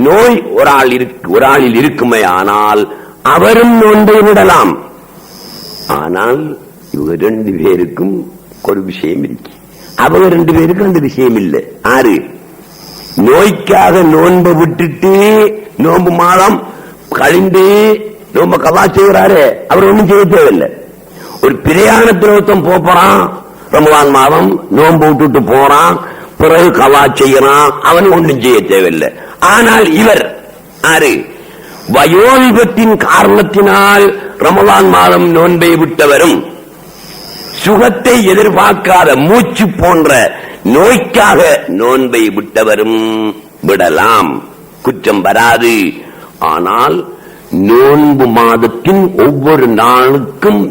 நோய் ஒரு ஆளில் இருக்குமே ஆனால் அவரும் நோன்பை விடலாம். ஆனால் இவங்க 2 பேருக்கும் ஒரு விஷயம் இருக்கு. அவங்க 2 பேருக்கும் அந்த விஷயம் இல்லை. ஆறு நோய்க்காக நோன்பை விட்டுட்டு நோன்பு மாதம் கழிந்து நோன்பை கவா செய்கிறாரு, அவர் ஒன்றும் செய்ய தேவையில்லை. ஒரு பிரயாணத்தில் ஒருத்தம் போறான், ரமலான் மாதம் நோன்பு விட்டுட்டு போறான், பிறகு கவா செய்யறான், அவன் ஒன்றும் செய்ய தேவையில்லை. ஆனால் இவர் ஆறு வயோதிபத்தின் காரணத்தினால் ரமலான் மாதம் நோன்பை விட்டவரும், சுகத்தை எதிர்பார்க்காத மூச்சு போன்ற நோய்க்காக நோன்பை விட்டவரும் விடலாம், குற்றம் வராது. ஆனால் நோன்பு மாதத்தின் ஒவ்வொரு நாளுக்கும்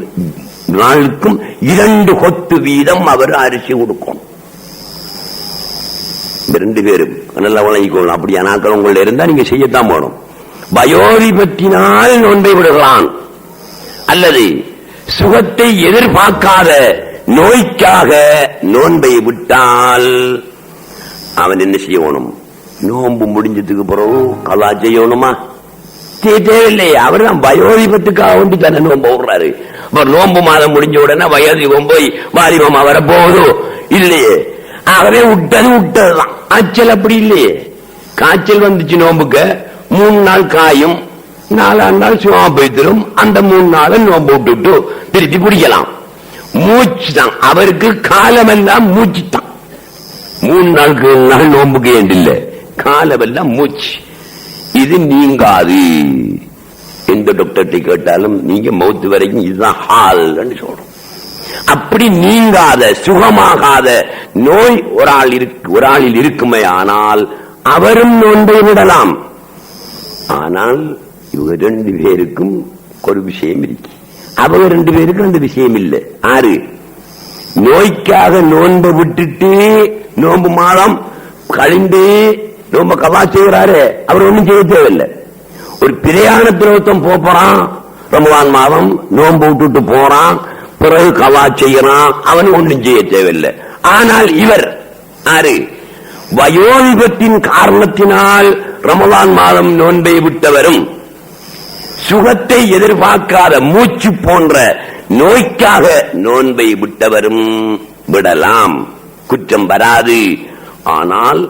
2 கொத்து வீதம் அவர் அரிசி கொடுக்கணும். 2 பேரும் நல்லா வழங்கிக்கொள்ளணும். அப்படியா நாட்கள் உங்களில் இருந்தா நீங்க செய்யத்தான் போகணும். வயோதிபத்தினால் நோன்பை விடலாம், அல்லது சுகத்தை எதிர்பார்க்காத நோய்க்காக நோன்பை விட்டால் அவன் என்ன செய்யணும்? நோன்பு முடிஞ்சதுக்கு பிறகு கலா செய்யணுமா? தேவையில்லை. அவர் தான் வயோதிபத்துக்காக வேண்டி தானே நோன்பு விடுறாரு. நோன்பு மாதம் முடிஞ்ச உடனே வயோதிபம் போய் வாலிபமா வரப்போகுதோ இல்லையே, ஆகவே விட்டதுதான். காய்ச்சல் அப்படி இல்லையே. காய்ச்சல் வந்துச்சு நோம்புக்கு 3 நாள் காயும், 4ஆம் நாள் சுவாபத்திலும், அந்த 3 நாள் நோம்பு விட்டுட்டு திருப்பி பிடிக்கலாம். மூச்சு தான் அவருக்கு. காலமெல்லாம் மூச்சு தான். 3 நாளுக்கு நாள் நோம்புக்கு ஏண்டில்லை, காலமெல்லாம் மூச்சு. இது நீங்காது. எந்த டாக்டர்கிட்ட கேட்டாலும் நீங்க மௌத்து வரைக்கும் இதுதான் ஹால் சொல்றோம். அப்படி நீங்காத சுகமாகாத நோய் ஒரு ஆளில் இருக்குமே ஆனால் அவரும் நோன்பை விடலாம். ஆனால் இவங்க 2 பேருக்கும் ஒரு விஷயம் இருக்கு. அவங்க 2 பேருக்கும் அந்த விஷயம் இல்லை. ஆறு நோய்க்காக நோன்பை விட்டுட்டு நோன்பு மாதம் கழிந்து நோன்பை கவா செய்கிறாரு, அவர் ஒன்றும் செய்ய தேவையில்லை. ஒரு பிரயாணத்தில் ஒருத்தம் போறான், ரமலான் மாதம் நோன்பு விட்டுட்டு போறான், பிறகு கவா செய்யறான், அவன் ஒன்றும் செய்ய தேவையில்லை. ஆனால் இவர் ஆறு வயோதிபத்தின் காரணத்தினால் ரமலான் மாதம் நோன்பை விட்டவரும், சுகத்தை எதிர்பார்க்காத மூச்சு போன்ற நோய்க்காக நோன்பை விட்டவரும் விடலாம், குற்றம் வராது. ஆனால்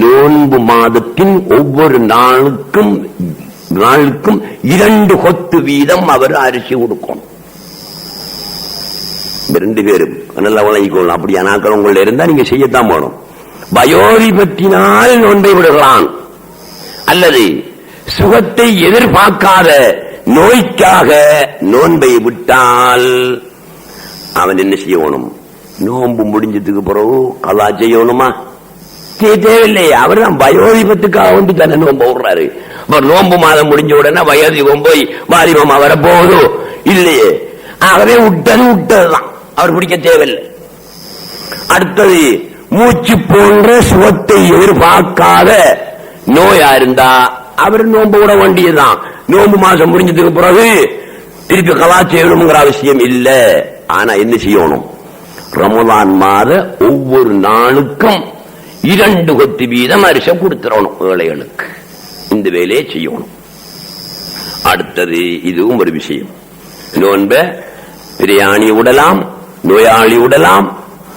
நோன்பு மாதத்தின் ஒவ்வொரு நாளுக்கும் 2 கொத்து வீதம் அவர் அரிசி கொடுக்கும். 2 பேரும் நல்லா வழங்கிக்கொள்ளலாம். அப்படியா நாட்கள் உங்கள இருந்தா நீங்க செய்யத்தான் போகணும். வயோதிபத்தினால் நோன்பை விடலாம், அல்லது சுகத்தை எதிர்பார்க்காத நோய்க்காக நோன்பை விட்டால் அவன் என்ன செய்யணும்? நோன்பு முடிஞ்சதுக்கு பிறகு கலா செய்யணுமா? தேவையில்லையே. அவர் தான் வயோதிபத்துக்காக வந்து தன்னை நோன்பு விடுறாரு. அவர் நோன்பு மாதம் முடிஞ்ச உடனே வயோதிபம் போய் வாலிபமா வரப்போகுதோ இல்லையே, ஆகவே விட்டதுதான், அவர் பிடிக்க தேவையில்லை. அடுத்தது மூச்சு போன்ற சுகத்தை எதிர்பார்க்காத நோயா இருந்தா அவர் நோன்பு விட வேண்டியதுதான். நோன்பு மாசம் முடிஞ்சதுக்கு பிறகு திருப்பி கலா செய்யணுங்கிற அவசியம் இல்லை. ஆனா என்ன செய்யணும்? ரமலான் மாத ஒவ்வொரு நாளுக்கும் 2 கொத்து வீதம் அரிசம் கொடுத்துடணும் ஏழைகளுக்கு. இந்த வேலையை செய்யணும். அடுத்தது இதுவும் ஒரு விஷயம். நோன்ப பிரியாணி விடலாம், நோயாளி விடலாம்.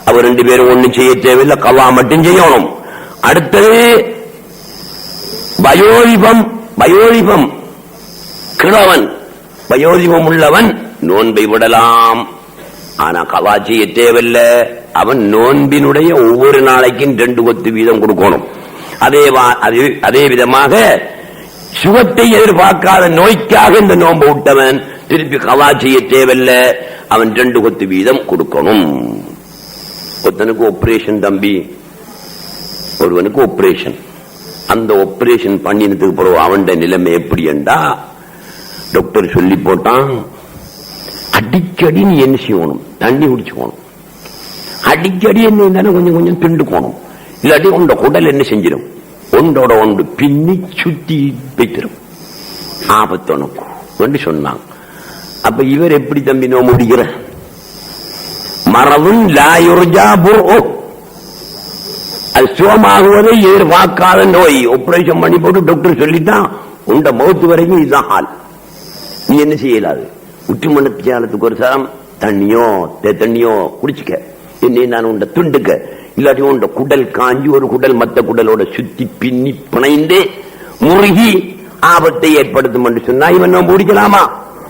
அவர் 2 பேரும் ஒண்ணும் செய்ய தேவையில்லை, கவா மட்டும் செய்யணும். அடுத்தது வயோதிபம் கிழவன், வயோதிபம் உள்ளவன் நோன்பை விடலாம். ஆனா கவா செய்ய தேவையில்லை. அவன் நோன்பினுடைய ஒவ்வொரு நாளைக்கும் 2 கொத்து வீதம் கொடுக்கணும். அதே விதமாக சுகத்தை எதிர்பார்க்காத நோய்க்காக இந்த நோன்பு விட்டவன் திருப்பி கவா செய்ய தேவையில்லை, அவன் 2 கொத்து வீதம் கொடுக்கணும். ஒருத்தனுக்கு ஆபரேஷன், தம்பி ஒருவனுக்கு ஆபரேஷன். அந்த ஆபரேஷன் பண்ணினதுக்கு பிறகு அவன் நிலைமை எப்படி என்றா டாக்டர் சொல்லி போட்டான், அடிக்கடி நீ என்ன செய்யணும்? தண்ணி குடிச்சுக்கணும். அடிக்கடி என்ன கொஞ்சம் கொஞ்சம் திண்டுக்கணும். இல்லாட்டி உண்ட குடல் என்ன செஞ்சிடும்? ஒன்றோட ஒன்று பின்னி சுத்தி வைத்திரும், ஆபத்தனுக்கு சொன்னாங்க. அப்ப இவர் எப்படி தம்பி நோய் முடிக்கிற? மரபும் லாயுர்ஜா புர்உ, அது சுகமாகுவதை எதிர்பார்க்காத நோய். ஆபரேஷன் பண்ணி போட்டு டாக்டர் சொல்லித்தான் உண்ட மௌத்து வரைக்கும் இதுதான் ஆள். நீ என்ன செய்யலாது? உற்றுமணத்தியாலத்துக்கு ஒரு சரம் தண்ணியோ தண்ணியோ குடிச்சுக்க, என்ன நான் உண்ட துண்டுக்க. இல்லாட்டி உண்ட குடல் காஞ்சி ஒரு குடல் மத்த குடலோட சுத்தி பின்னி பிணைந்து முருகி ஆபத்தை ஏற்படுத்தும் என்று சொன்னா இவன் நம்ம பிடிக்கலாமா?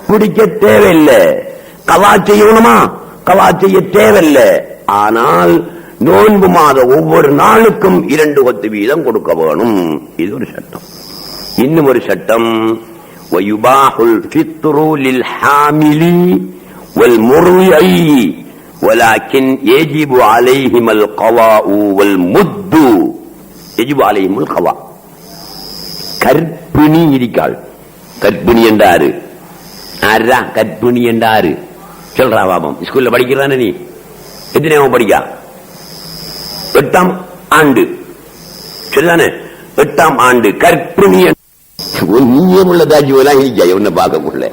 பிடிக்க தேவையில்லை. கவா செய்யணுமா? கவா செய்ய தேவையில்லை. ஆனால் நோன்பு மாத ஒவ்வொரு நாளுக்கும் 2 கொத்து வீதம் கொடுக்க வேணும். இது ஒரு சட்டம். இன்னும் ஒரு சட்டம், வயுபாஹுல் ஃபித்ரு லில் ஹாமிலி வல் முர்இ வலாக்கின் யஜிபு அலைஹிமல் கவாஉ வல் முத்து. யஜிபு அலைஹிமல் கவா. கர்ப்பிணி இருக்காள். கர்ப்பிணி என்றாரு ஆறா? கர்ப்பிணி என்றாரு சொல்றா பாபம். ஸ்கூல்ல படிக்கிறானே நீ? எத்தனை படிக்கா? 8ஆம் ஆண்டு சொல்லானே? 8ஆம் ஆண்டு கர்ப்பிணி. நீயம் உள்ள தாஜ்வெல்லாம் இருக்கா உன்னை பார்க்கக்குள்ள?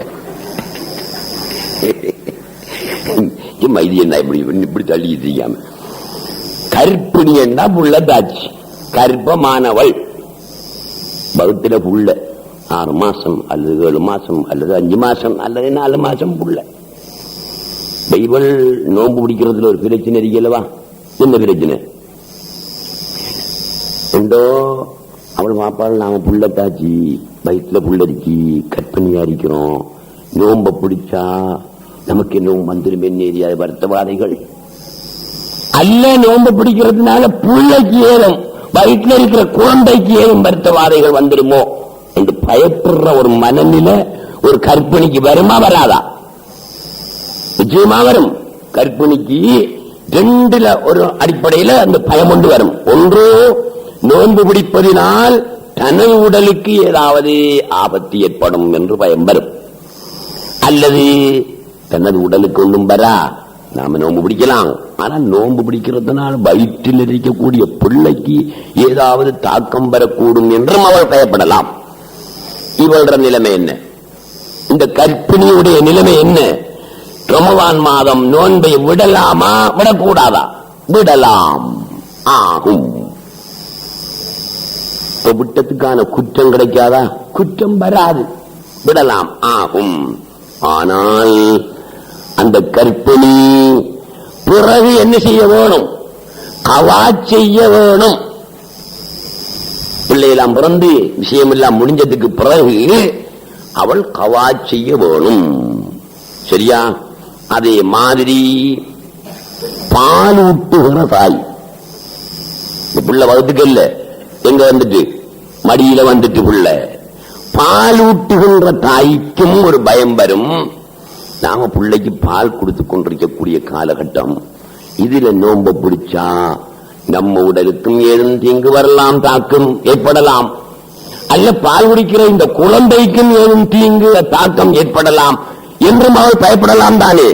மைதி என்ன இப்படி தள்ளிட்டு இருக்காம? கர்ப்பிணி என்ன புள்ள தாட்சி, கர்ப்பமானவள், பௌத்தில புள்ள 6 மாசம் அல்லது 7 மாசம் அல்லது 5 மாசம் அல்லது 4 மாசம் புள்ள. பைபிள் நோன்பு பிடிக்கிறதுல ஒரு பிரச்சனை இருக்கலவா? என்ன பிரச்சனை உண்டோ? அவள் மாப்பாள் நாம புள்ள தாச்சி, வயிற்றுல புள்ள இருக்கி, கற்பனையா இருக்கிறோம், நோம்ப பிடிச்சா நமக்கு நோம்பு வந்துடும் என்ன வருத்தவாதைகள் அல்ல. நோம்பு பிடிக்கிறதுனால புள்ளைக்கு ஏதும் வயிற்றுல இருக்கிற குழந்தைக்கு ஏதும் வருத்தவாதைகள் வந்துடுமோ என்று பயப்படுற ஒரு மனநிலை ஒரு கற்பிணிக்கு வருமா வராதா? நிச்சயமா வரும். கற்பிணிக்கு 2ல ஒரு அடிப்படையில் அந்த பயம் கொண்டு வரும். ஒன்று, நோன்பு பிடிப்பதினால் தனது உடலுக்கு ஏதாவது ஆபத்து ஏற்படும் என்று பயம் வரும். அல்லது தனது உடலுக்கு ஒன்றும் வரா, நாம நோன்பு பிடிக்கலாம், ஆனால் நோன்பு பிடிக்கிறதுனால வயிற்றில் இருக்கக்கூடிய பிள்ளைக்கு ஏதாவது தாக்கம் வரக்கூடும் என்றும் அவள் பயப்படலாம். இவளோட நிலைமை என்ன? இந்த கற்பிணியுடைய நிலைமை என்ன? ரமலான் மாதம் நோன்பை விடலாமா விடக்கூடாதா? விடலாம் ஆகும். விட்டத்துக்கான குற்றம் கிடைக்காதா? குற்றம் வராது. விடலாம், ஆகும். ஆனால் அந்த கர்ப்பிணி பிறகு என்ன செய்ய வேணும்? கவா செய்ய வேணும். பிள்ளையெல்லாம் பிறந்து விஷயமெல்லாம் முடிஞ்சதுக்கு பிறகு அவள் கவா செய்ய வேணும். சரியா? அதே மாதிரி பால் ஊட்டுகிற தாய், பிள்ளை வகுத்துக்கு இல்ல, எங்க வந்துட்டு மடியில வந்துட்டு பிள்ளை பால் ஊட்டுகின்ற தாய்க்கும் ஒரு பயம் வரும். நாம பிள்ளைக்கு பால் கொடுத்து கொண்டிருக்கக்கூடிய காலகட்டம், இதுல நோம்ப பிடிச்சா நம்ம உடலுக்கும் ஏதும் தீங்கு வரலாம், தாக்கம் ஏற்படலாம். அல்ல பால் குடிக்கிற இந்த குழந்தைக்கும் ஏதும் தீங்கு தாக்கம் ஏற்படலாம் என்றும் அவள் பயப்படலாம் தானே.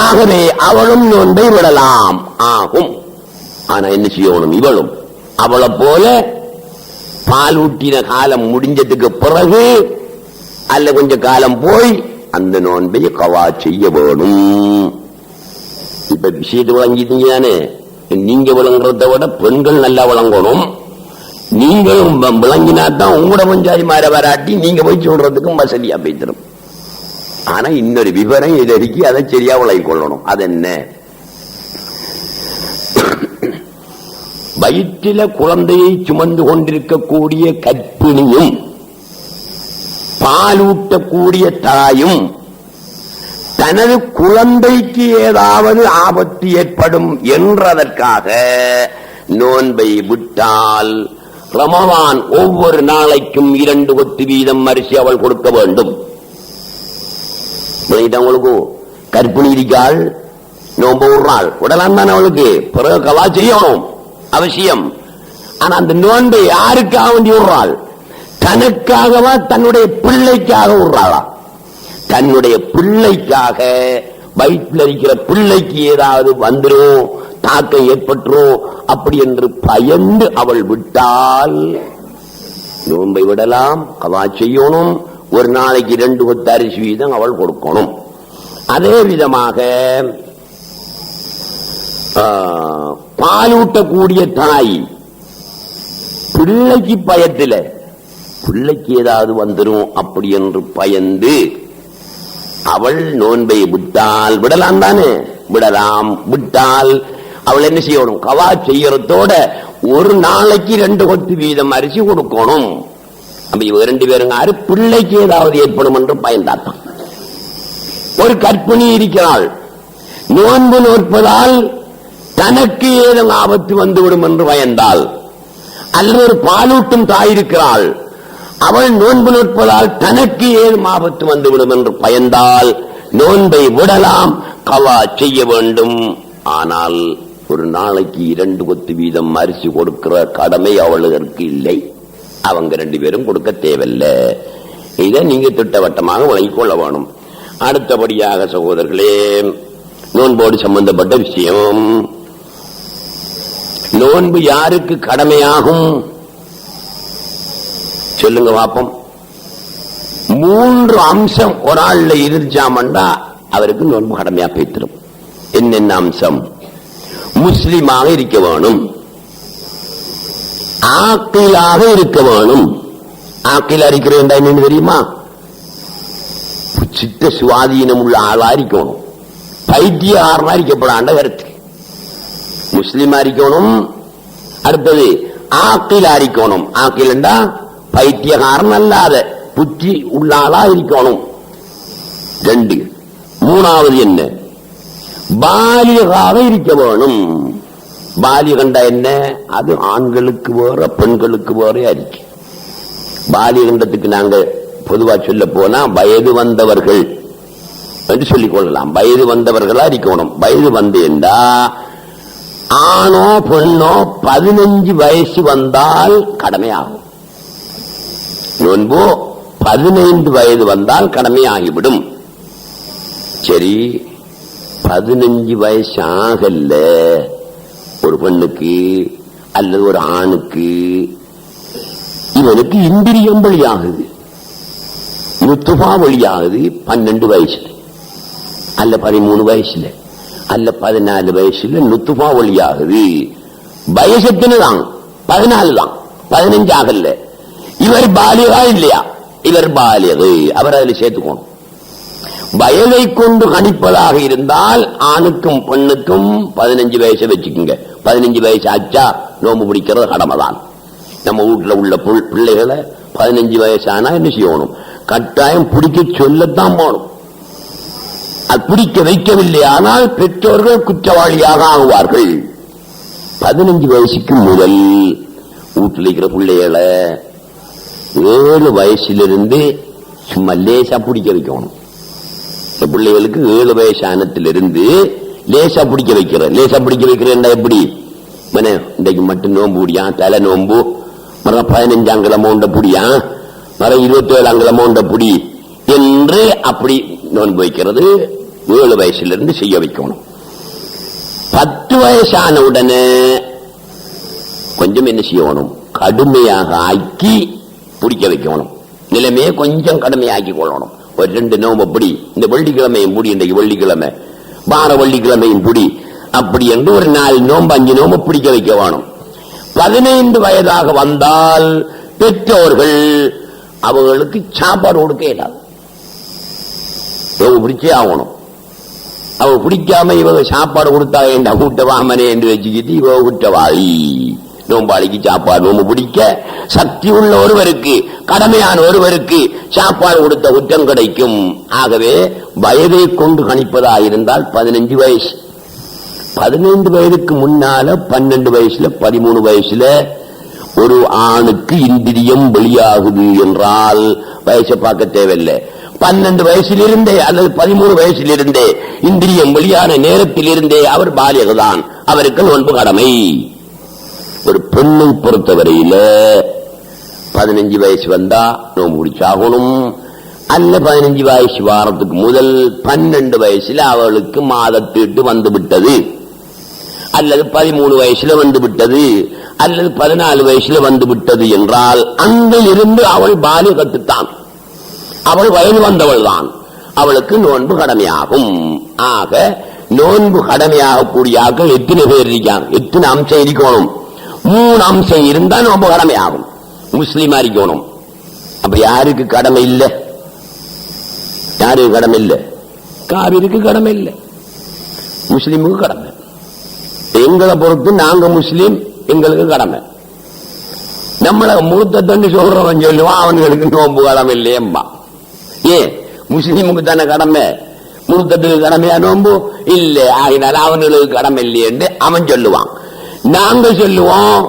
ஆகவே அவளும் நோன்பை விடலாம், ஆகும். ஆனா என்ன செய்யணும்? இவளும் அவளை போல பால் ஊட்டின காலம் முடிஞ்சதுக்கு பிறகு அல்ல கொஞ்ச காலம் போய் அந்த நோன்பை கவா செய்ய வேணும். இப்ப விஷயத்தை விளங்கிட்டீங்க தானே. நீங்க விளங்குறத விட பெண்கள் நல்லா விளங்கணும். நீங்களும் விளங்கினாத்தான் உங்களோட பஞ்சாதிமார வராட்டி நீங்க போய் சொல்றதுக்கும் வசதியா போய்த்திரும். ஆனா இன்னொரு விவரம் இதற்கு அதை சரியா விளங்கிக் கொள்ளணும். அது என்ன? வயிற்றில குழந்தையை சுமந்து கொண்டிருக்கக்கூடிய கர்ப்பிணியும் பாலூட்டக்கூடிய தாயும் தனது குழந்தைக்கு ஏதாவது ஆபத்து ஏற்படும் என்றதற்காக நோன்பை விட்டால் ரமலான் ஒவ்வொரு நாளைக்கும் 2 கொத்து வீதம் அரிசி அவள் கொடுக்க வேண்டும். உங்களுக்கு கர்ப்பிணி இருக்காள், நோன்பு விடுறாள், விடலாம் தான் அவளுக்கு பிறகு கவா செய்யணும் அவசியம். ஆனா அந்த நோன்பை யாருக்காக வேண்டி விடுறாள்? தனக்காகவா தன்னுடைய பிள்ளைக்காக விடுறாளா? தன்னுடைய பிள்ளைக்காக, வயிற்றில் இருக்கிற பிள்ளைக்கு ஏதாவது வந்துடும், தாக்கம் ஏற்பட்டுரும் அப்படி என்று பயந்து அவள் விட்டால் நோன்பை விடலாம், கவா செய்யணும். ஒரு நாளைக்கு 2 கொத்து அரிசி வீதம் அவள் கொடுக்கணும். அதே விதமாக பாலூட்டக்கூடிய தாய் பிள்ளைக்கு பயத்தில், பிள்ளைக்கு ஏதாவது வந்துடும் அப்படி என்று பயந்து அவள் நோன்பை விட்டால், விடலாம் தானே, விடலாம். விட்டால் அவள் என்ன செய்யணும்? கவா செய்யறதோட ஒரு நாளைக்கு 2 கொத்து வீதம் அரிசி கொடுக்கணும். அப்ப இவங்க 2 பேருங்க யாரு? பிள்ளைக்கு ஏதாவது ஏற்படும் என்று பயந்தாத்தான். ஒரு கர்ப்பிணி இருக்கிறாள், நோன்பு நோற்பதால் தனக்கு ஏதும் ஆபத்து வந்துவிடும் என்று பயந்தாள். அல்லது ஒரு பாலூட்டும் தாய் இருக்கிறாள், அவள் நோன்பு நோற்பதால் தனக்கு ஏதும் ஆபத்து வந்துவிடும் என்று பயந்தால் நோன்பை விடலாம், கவா செய்ய வேண்டும். ஆனால் ஒரு நாளைக்கு 2 கொத்து வீதம் அரிசி கொடுக்கிற கடமை அவளுக்கு இல்லை. அவங்க 2 பேரும் கொடுக்க தேவையில்லை. இதை நீங்க திட்டவட்டமாக வழங்கிக் கொள்ள வேணும். அடுத்தபடியாக சகோதரர்களே, நோன்போடு சம்பந்தப்பட்ட விஷயம், நோன்பு யாருக்கு கடமையாகும் சொல்லுங்க பாப்போம். 3 அம்சம் ஒரு ஆள்ல இருந்துச்சாமண்டா அவருக்கு நோன்பு கடமையா போய்த்திரும். என்னென்ன அம்சம்? முஸ்லிமாக இருக்க வேணும், ஆக்கிலாக இருக்க வேணும். ஆக்கிலா இருக்கிற என்னன்னு தெரியுமா? சித்த சுவாதீனம் உள்ள ஆளா இருக்கணும், பைத்தியகாரனா இருக்கப்படாண்ட கருத்து. முஸ்லிமா இருக்கணும். அடுத்தது ஆக்கிலா இருக்கணும். ஆக்கிலண்டா பைத்தியகாரன் அல்லாத புத்தி உள்ள ஆளா இருக்கணும். 2. 3வது என்ன? பாலிகாக இருக்க வேணும். பாலிகண்டா என்ன? அது ஆண்களுக்கு வேற பெண்களுக்கு வேற இருக்கு. பாலிகண்டத்துக்கு நாங்க பொதுவா சொல்ல போனா வயது வந்தவர்கள் என்று சொல்லிக் கொள்ளலாம். வயது வந்தவர்களா இருக்கணும். வயது வந்தேண்டா ஆணோ பெண்ணோ 15 வயசு வந்தால் கடமையாகும். நோன்பு 15 வயது வந்தால் கடமையாகிவிடும். சரி, 15 வயசு ஆகல ஒரு பெண்ணுக்கு அல்லது ஒரு ஆணுக்கு, இவனுக்கு இந்திரியம் வழியாகுது, நுத்துபா வழியாகுது 12 வயசுல அல்ல 13 வயசுல அல்ல 14 வயசுல நுத்துபா வழியாகுது. வயசத்துன்னு தான் 14 தான், 15 ஆகல. இவர் பாலிகா இல்லையா? இவர் பாலியது, அவர் அதில் சேர்த்துக்கணும். வயதை கொண்டு கணிப்பதாக இருந்தால் ஆணுக்கும் பெண்ணுக்கும் 15 வயசை வச்சுக்குங்க. 15 வயசு ஆச்சா நோம்பு பிடிக்கிறது கடமைதான். நம்ம வீட்டுல உள்ள பிள்ளைகளை 15 வயசானா என்ன செய்யணும்? கட்டாயம் பிடிக்க சொல்லத்தான் போகணும். அது பிடிக்க வைக்கவில்லை ஆனால் பெற்றோர்கள் குற்றவாளியாக ஆகுவார்கள். 15 வயசுக்கு முதல் வீட்டில் இருக்கிற பிள்ளைகளை 7 வயசிலிருந்து சும்மா லேசா பிடிக்க வைக்கணும். பிள்ளைகளுக்கு 7 வயசானத்திலிருந்து லேசா பிடிக்க வைக்கிறேன். லேசா பிடிக்க வைக்கிறேன் எப்படி? இன்றைக்கு மட்டும் நோம்பு புடியா, தலை நோம்பு, மரம் 15ஆம் கிழமை உண்ட புடியா, மரம் 27ஆம் கிழமை உண்ட புடி என்று அப்படி நோன்பு வைக்கிறது 7 வயசிலிருந்து செய்ய வைக்கணும். 10 வயசான உடனே கொஞ்சம் என்ன செய்யணும்? கடுமையாக ஆக்கி பிடிக்க வைக்கணும். நிலைமையை கொஞ்சம் கடுமையாக்கி கொள்ளணும். ஒரு 2 நோம்பு பிடி, இந்த வெள்ளிக்கிழமையும் புடி, இன்றைக்கு வெள்ளிக்கிழமை வார வெள்ளிக்கிழமையும் புடி, அப்படி என்று ஒரு 4 நோம்பு 5 நோம்பு பிடிக்க வைக்க வேணும். 15 வயதாக வந்தால் பெற்றோர்கள் அவர்களுக்கு சாப்பாடு கொடுக்க இயலாது. இவங்க பிடிச்சே ஆகணும். அவங்க பிடிக்காம இவங்க சாப்பாடு கொடுத்தா என் கூட்ட வாமனே என்று வச்சுக்கிட்டு இவ குற்றவாளி. நோம்பாளிக்கு சாப்பாடு நோம்பு பிடிக்க சக்தி உள்ள ஒருவருக்கு, கடமையான ஒருவருக்கு சாப்பாடு கொடுத்த குற்றம் கிடைக்கும். ஆகவே வயதை கொண்டு கணிப்பதா இருந்தால் 15 வயசு. 15 வயதுக்கு முன்னால 12 வயசுல 13 வயசுல ஒரு ஆணுக்கு இந்திரியம் வெளியாகுது என்றால் வயசை பார்க்க தேவையில்லை. 12 வயசிலிருந்தே அல்லது 13 வயசிலிருந்தே இந்திரியம் வெளியான நேரத்திலிருந்தே அவர் பாலியகதான், அவருக்கு நோன்பு கடமை. ஒரு பெண்ணை பொறுத்தவரையில 15 வயசு வந்தா நோன்பு பிடிச்சாகணும். அல்ல 15 வயசு வாரத்துக்கு முதல் 12 வயசுல அவளுக்கு மாதத்தீட்டு வந்து விட்டது, அல்லது 13 வயசுல வந்து விட்டது, அல்லது 14 வயசுல வந்து விட்டது என்றால் அங்கிலிருந்து அவள் பாலியகத்துத்தான், அவள் வயது வந்தவள் தான், அவளுக்கு நோன்பு கடமையாகும். ஆக நோன்பு கடமையாக கூடிய ஆக்கள் எத்தனை பேர் இருக்காங்க? எத்தனை அம்சம் இருக்கணும்? 3 அம்சம் இருந்தா நோன்பு கடமையாகும். முஸ்லீமா இருக்கணும். அப்ப யாருக்கு கடமை இல்லை? யாருக்கு கடமை இல்லை? காவிருக்கு கடமை இல்லை, முஸ்லீமுக்கு கடமை. எங்களை பொறுத்து நாங்க முஸ்லீம், எங்களுக்கு கடமை. நம்மள மூத்தத்தண்டு சொல்றவன் சொல்லுவான் அவனுங்களுக்கு நோன்பு கடமை இல்லையம்பா. ஏன்? முஸ்லீமுக்கு தானே கடமை, மூத்தத்துக்கு கடமையா நோன்பு இல்லை, ஆகினால அவனுங்களுக்கு கடமை இல்லையென்று அவன் சொல்லுவான். நாங்க சொல்லுவோம்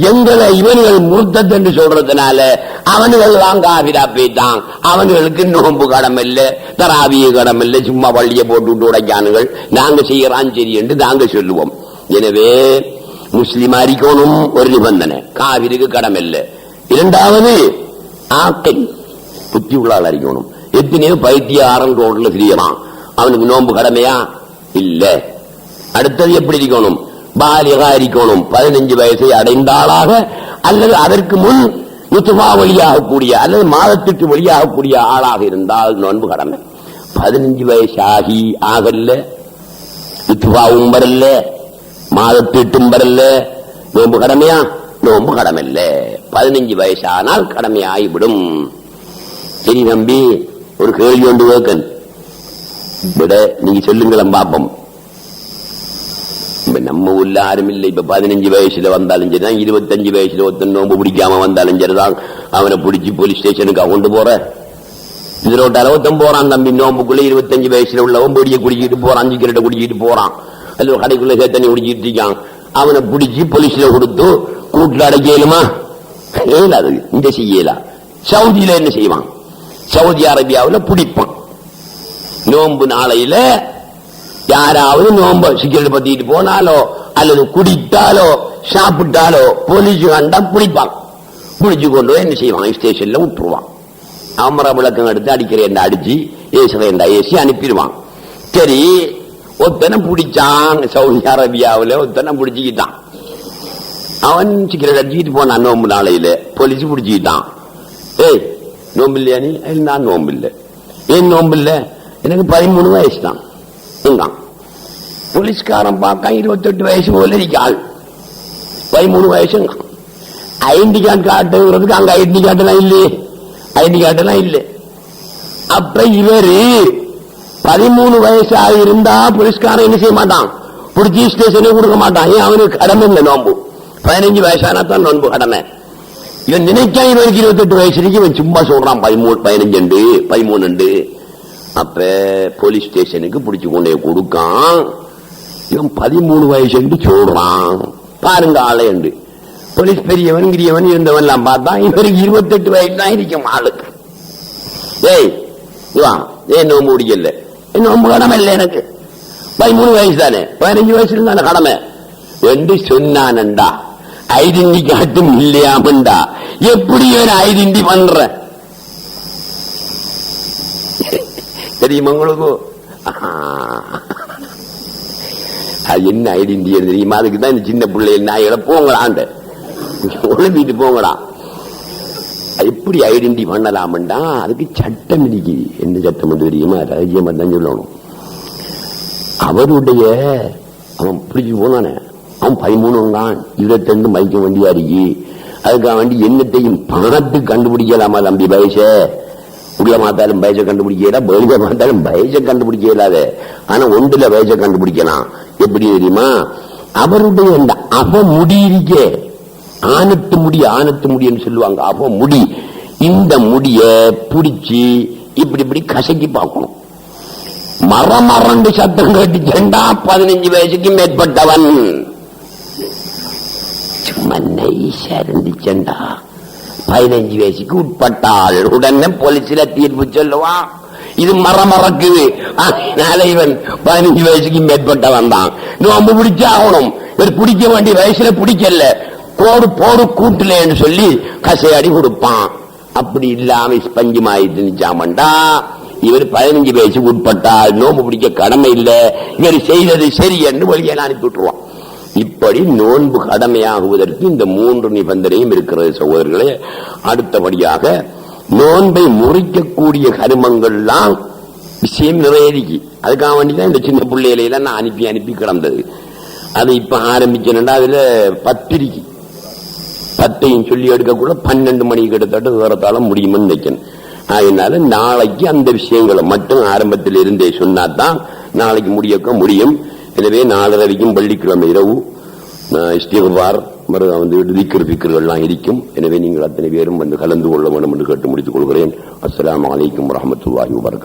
எங்களை இவன்கள் முர்த்தத் என்று சொல்றதுனால அவன்கள் காவிரா போய்தான், அவன்களுக்கு நோன்பு கடமை இல்லை, தராவிய கடமை இல்லை, சும்மா பள்ளியை போட்டு விட்டு உடைக்கானுங்கள், நாங்க செய்யறான் சரி என்று நாங்க சொல்லுவோம். எனவே முஸ்லிம் அறிக்கணும் ஒரு நிபந்தனை, காவிருக்கு கடமை இல்லை. 2வது ஆக்கல், புத்தி உள்ளால் அறிக்கணும். எத்தனையோ பைத்தியாரன் ரோட்ல தெரியலாம், அவனுக்கு நோன்பு கடமையா இல்ல. அடுத்தது எப்படி இருக்கணும்? பாலிகா இருக்கணும். 15 வயசை அடைந்தாளாக அல்லது அதற்கு முன் யுத்துவா வழியாகக்கூடிய அல்லது மாதத்திற்கு வழியாகக்கூடிய ஆளாக இருந்தால் நோன்பு கடமை. 15 வயசு ஆகி ஆகல்ல, யுத்துவாவும் வரல, மாதத்தீட்டும் வரல, நோன்பு கடமையா? நோன்பு கடமை இல்ல. 15 வயசானால் கடமையாகிவிடும். சரி நம்பி, ஒரு கேள்வி ஒன்று கேட்கன் விட நீங்க சொல்லுங்களேன் பாப்போம். நம்ம உள்ள யாரும் இல்லை. இப்ப 15 வயசுல வந்தாலும் சரிதான், 25 வயசுல ஒருத்தன் நோம்பு பிடிக்காம வந்தாலும் சரிதான், அவனை பிடிச்சி போலீஸ் ஸ்டேஷனுக்கு கொண்டு போற. இதோட 60 போறான் தம்பி, நோம்புக்குள்ள 25 வயசுல உள்ளவன் பொடியை குடிக்கிட்டு போறான், 5 கிரட்டை குடிக்கிட்டு போறான், அல்ல கடைக்குள்ள சேத்தண்ணி குடிக்கிட்டு இருக்கான். அவனை பிடிச்சி போலீஸ்ல கொடுத்து கூட்டுல அடைக்கலுமா? ஏலாது, இந்த செய்யலா. சவுதியில என்ன செய்வான்? சவுதி அரேபியாவில் பிடிப்பான். நோம்பு நாளையில யாராவது நோம்ப சிகரெட் பத்திட்டு போனாலோ அல்லது குடித்தாலோ சாப்பிட்டாலோ போலீஸ் கண்டா பிடிப்பான். பிடிச்சு கொண்டு போய் என்ன செய்வான்? ஸ்டேஷன்ல விட்டுருவான். அமர விளக்கம் எடுத்து அடிக்கிறேன் அடிச்சு ஏசுறேன்டா ஏசி அனுப்பிடுவான். சரி, ஒத்தனை பிடிச்சான் சவுதி அரேபியாவில், ஒத்தனை பிடிச்சிக்கிட்டான். அவன் சிகரெட் அடிச்சுக்கிட்டு போனான் நோம்பு நாளையில, போலீஸ் பிடிச்சிக்கிட்டான். ஏய் நோம்பு இல்லையா நீ? நான் நோம்பு இல்லை. ஏன் நோம்பு இல்லை? எனக்கு 13 வயசு தான். போலீஸ்காரன் பார்க்க 28 வயசு போல இருக்காள், 13 வயசு. ஐடி கார்டு காட்டுறதுக்கு அங்க ஐடி கார்டுலாம் இல்லையே, ஐடி கார்டெல்லாம் இல்ல. அப்ப இவரு 13 வயசாக இருந்தா போலீஸ்காரன் என்ன செய்ய மாட்டான், புடிச்சு ஸ்டேஷனுக்கு கொடுக்க மாட்டான். ஏன் அவனுக்கு கடமை இல்லை நோம்பு. 15 வயசானா தான் நோன்பு கடமை. இவன் நினைச்சா இவனுக்கு 28 வயசுக்கு இவன் சும்மா சொல்றான் 15 13. அப்ப போலீஸ் ஸ்டேஷனுக்கு பிடிச்சு கொண்டே கொடுக்கான். இவன் 13 வயசு என்று சொல்றான். பாருங்க ஆளை என்று போலீஸ் பெரியவன் கிரியவன் இருந்தவன் எல்லாம் பார்த்தா இவருக்கு 28 வயசு தான் இருக்கும் ஆளுக்கு. ஏய் ஏன் நோம்பு முடிக்கல, நோம்பு கடமை இல்லை எனக்கு, 13 வயசு தானே, 15 வயசுல தானே கடமை என்று சொன்னானண்டா. ஐடென்டி காட்டும் இல்லையாமண்டா. எப்படி ஐடென்டி பண்ற தெரியுமா உங்களுக்கு? அது என்ன ஐடென்டி தெரியுமா? அதுக்குதான் இந்த சின்ன பிள்ளைகள் நாய்களை போங்களாண்ட ஒழுங்கிட்டு போங்கடா. எப்படி ஐடென்டி பண்ணலாம்டா? அதுக்கு சட்டம் இருக்கு. என்ன சட்டம் தெரியுமா? ரகசியமா தான் சொல்லணும். அவருடைய அவன் பிடிச்சு போனானே, அவன் 13 22 மதிக்க வேண்டியா இருக்கு. அதுக்காக வேண்டி என்னத்தையும் பார்த்து கண்டுபிடிக்கலாமா தம்பி? வயச உள்ள மாத்தாலும் வயசை கண்டுபிடிக்கல, வெளிய மாத்தாலும் வயசை கண்டுபிடிக்க இயலாத. ஆனா ஒன்றுல வயசை கண்டுபிடிக்கலாம். எப்படி தெரியுமா? அவருடைய இந்த அவ முடி இருக்கே, ஆனத்து முடின்னு சொல்லுவாங்க. அவ முடி, இந்த முடிய பிடிச்சி இப்படி கசக்கி பார்க்கணும். மரண்டு சத்தம் கேட்டுச்சேண்டா 15 வயசுக்கு மேற்பட்டவன். சும்மா நைசா இருந்துச்சேண்டா 15 வயசுக்கு உட்பட்டாள். உடனே போலீஸ்ல தீர்ப்பு சொல்லுவான், இது மரக்குது. இவன் 15 வயசுக்கு மேற்பட்டவன் தான், நோம்பு பிடிச்சாகணும். இவர் பிடிக்க வேண்டிய வயசுல பிடிக்கல, கோடு போடு கூட்டுலன்னு சொல்லி கசையாடி கொடுப்பான். அப்படி இல்லாம பஞ்சமாயிட்டு நிச்சாமண்டா இவர் 15 வயசுக்கு உட்பட்டால் நோம்பு பிடிக்க கடமை இல்லை, இவர் செய்தது சரி என்று வழியை அனுப்பி விட்டுருவான். இப்படி நோன்பு கடமையாகுவதற்கு இந்த 3 நிபந்தனையும் இருக்கிறது சகோதரர்களே. அடுத்தபடியாக நோன்பை முறிக்கக்கூடிய கருமங்கள்லாம் விஷயம் நிறைவேறிக்கு. அதுக்காக வேண்டிதான் இந்த சின்ன பிள்ளையில நான் அனுப்பி கிடந்தது. அது இப்ப ஆரம்பிச்சேன்னா அதுல 10 இருக்கு. 10ஐயும் சொல்லி எடுக்கக்கூட 12 மணிக்கு கிட்டத்தட்ட வேறத்தாலும் முடியும்னு நினைக்கணும். அதனால நாளைக்கு அந்த விஷயங்களை மட்டும் ஆரம்பத்தில் இருந்தே சொன்னாதான் நாளைக்கு முடியும். எனவே 4:30 வெள்ளிக்கிழமை இரவு இஸ்திக்பார் திக்ருலாம் இருக்கும். எனவே நீங்கள் அத்தனை பேரும் வந்து கலந்து கொள்ள வேண்டும் என்று கேட்டு முடித்துக் கொள்கிறேன். அஸ்ஸலாமு அலைக்கும் வரஹ்மத்துல்லாஹி வபரகாத்துஹு.